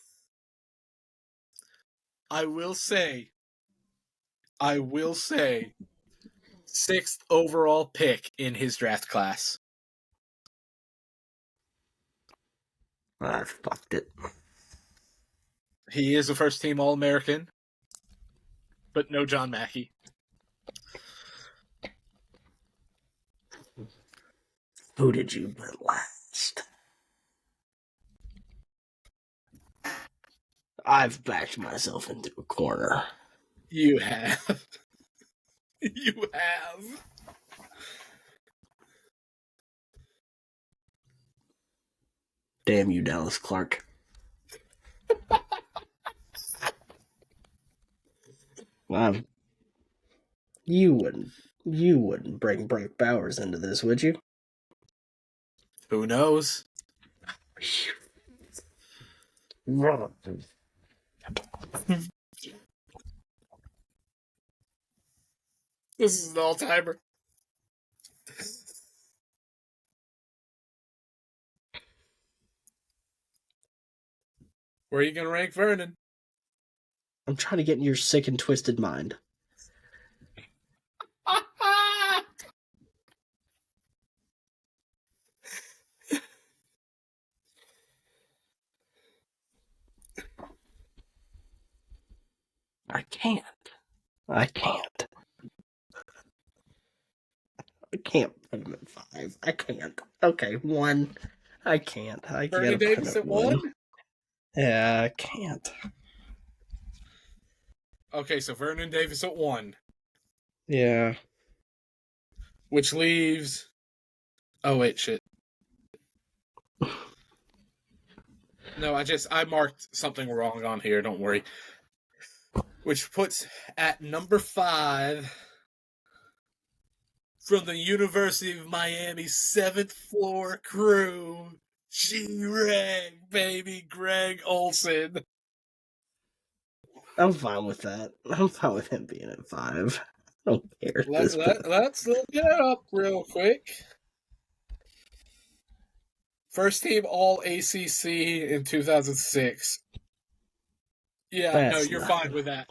I will say, 6th overall pick in his draft class. I fucked it. He is a first-team All-American, but no John Mackey. Who did you put last? I've backed myself into a corner. You have. You have. Damn you, Dallas Clark. You wouldn't bring Brock Bowers into this, would you? Who knows? This is an all-timer. Where are you going to rank Vernon? I'm trying to get in your sick and twisted mind. I can't put him at 5. I can't. Okay, 1. I can't. Vernon Davis at 1? Yeah, I can't. Okay, so Vernon Davis at 1. Yeah. Which leaves... Oh, wait, shit. No, I marked something wrong on here, don't worry. Which puts at number 5... from the University of Miami 7th floor crew, G-Reg, baby, Greg Olson. I'm fine with that. I'm fine with him being at 5. I don't care. Let's look it up real quick. First team All ACC in 2006. Yeah, you're fine with that.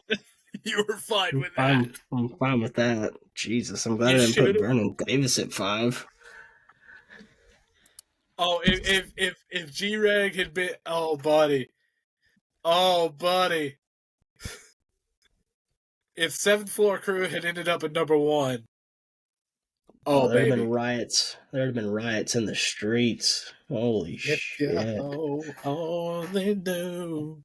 You were fine with that. I'm fine with that. Jesus, I'm glad I didn't put Vernon Davis at 5. Oh, if G-Reg had been, oh buddy, if Seventh Floor Crew had ended up at number 1, Oh, oh there'd have been baby, riots. There'd have been riots in the streets. Holy if you shit! only knew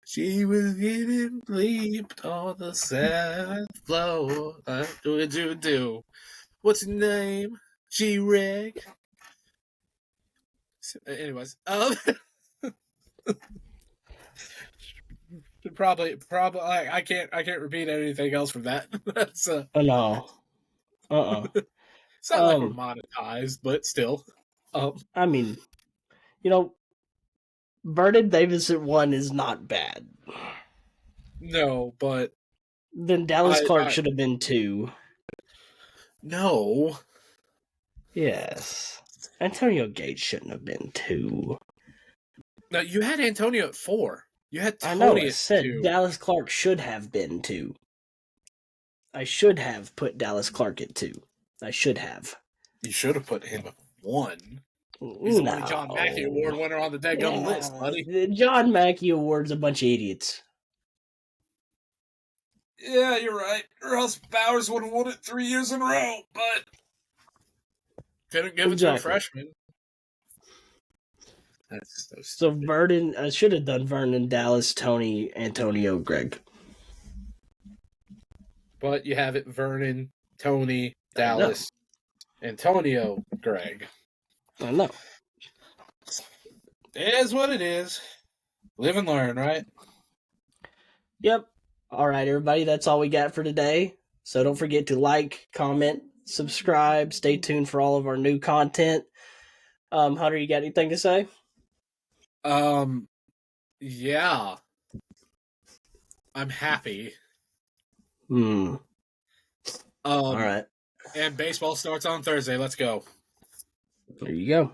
she was getting bleeped on the seventh floor. What would you do? What's your name? G-Reg. Anyways, probably, I can't repeat anything else from that. That's Oh no. it's not like we're Um. monetized, but still, I mean, you know, Vernon Davis at 1 is not bad. no, but Then Dallas Clark I should have been 2. no. Yes. Antonio Gates shouldn't have been 2. No, you had Antonio at 4. You had I know. Tony I at said 2. Dallas Clark should have been 2. I should have put Dallas Clark at 2. I should have. You should have put him at 1. He's the only John Mackey No. Award winner on the deadgum list, buddy. The John Mackey Award's a bunch of idiots. Yeah, you're right. Or else Bowers would have won it 3 years in a row, but couldn't give it to a freshman. That's so Vernon, I should have done Vernon, Dallas, Tony, Antonio, Greg. But you have it Vernon, Tony, Dallas, Antonio, Greg. I know. It is what it is. Live and learn, right? Yep. All right, everybody. That's all we got for today. So don't forget to like, comment, subscribe. Stay tuned for all of our new content. Hunter, you got anything to say? Yeah. I'm happy. All right. And baseball starts on Thursday. Let's go. There you go.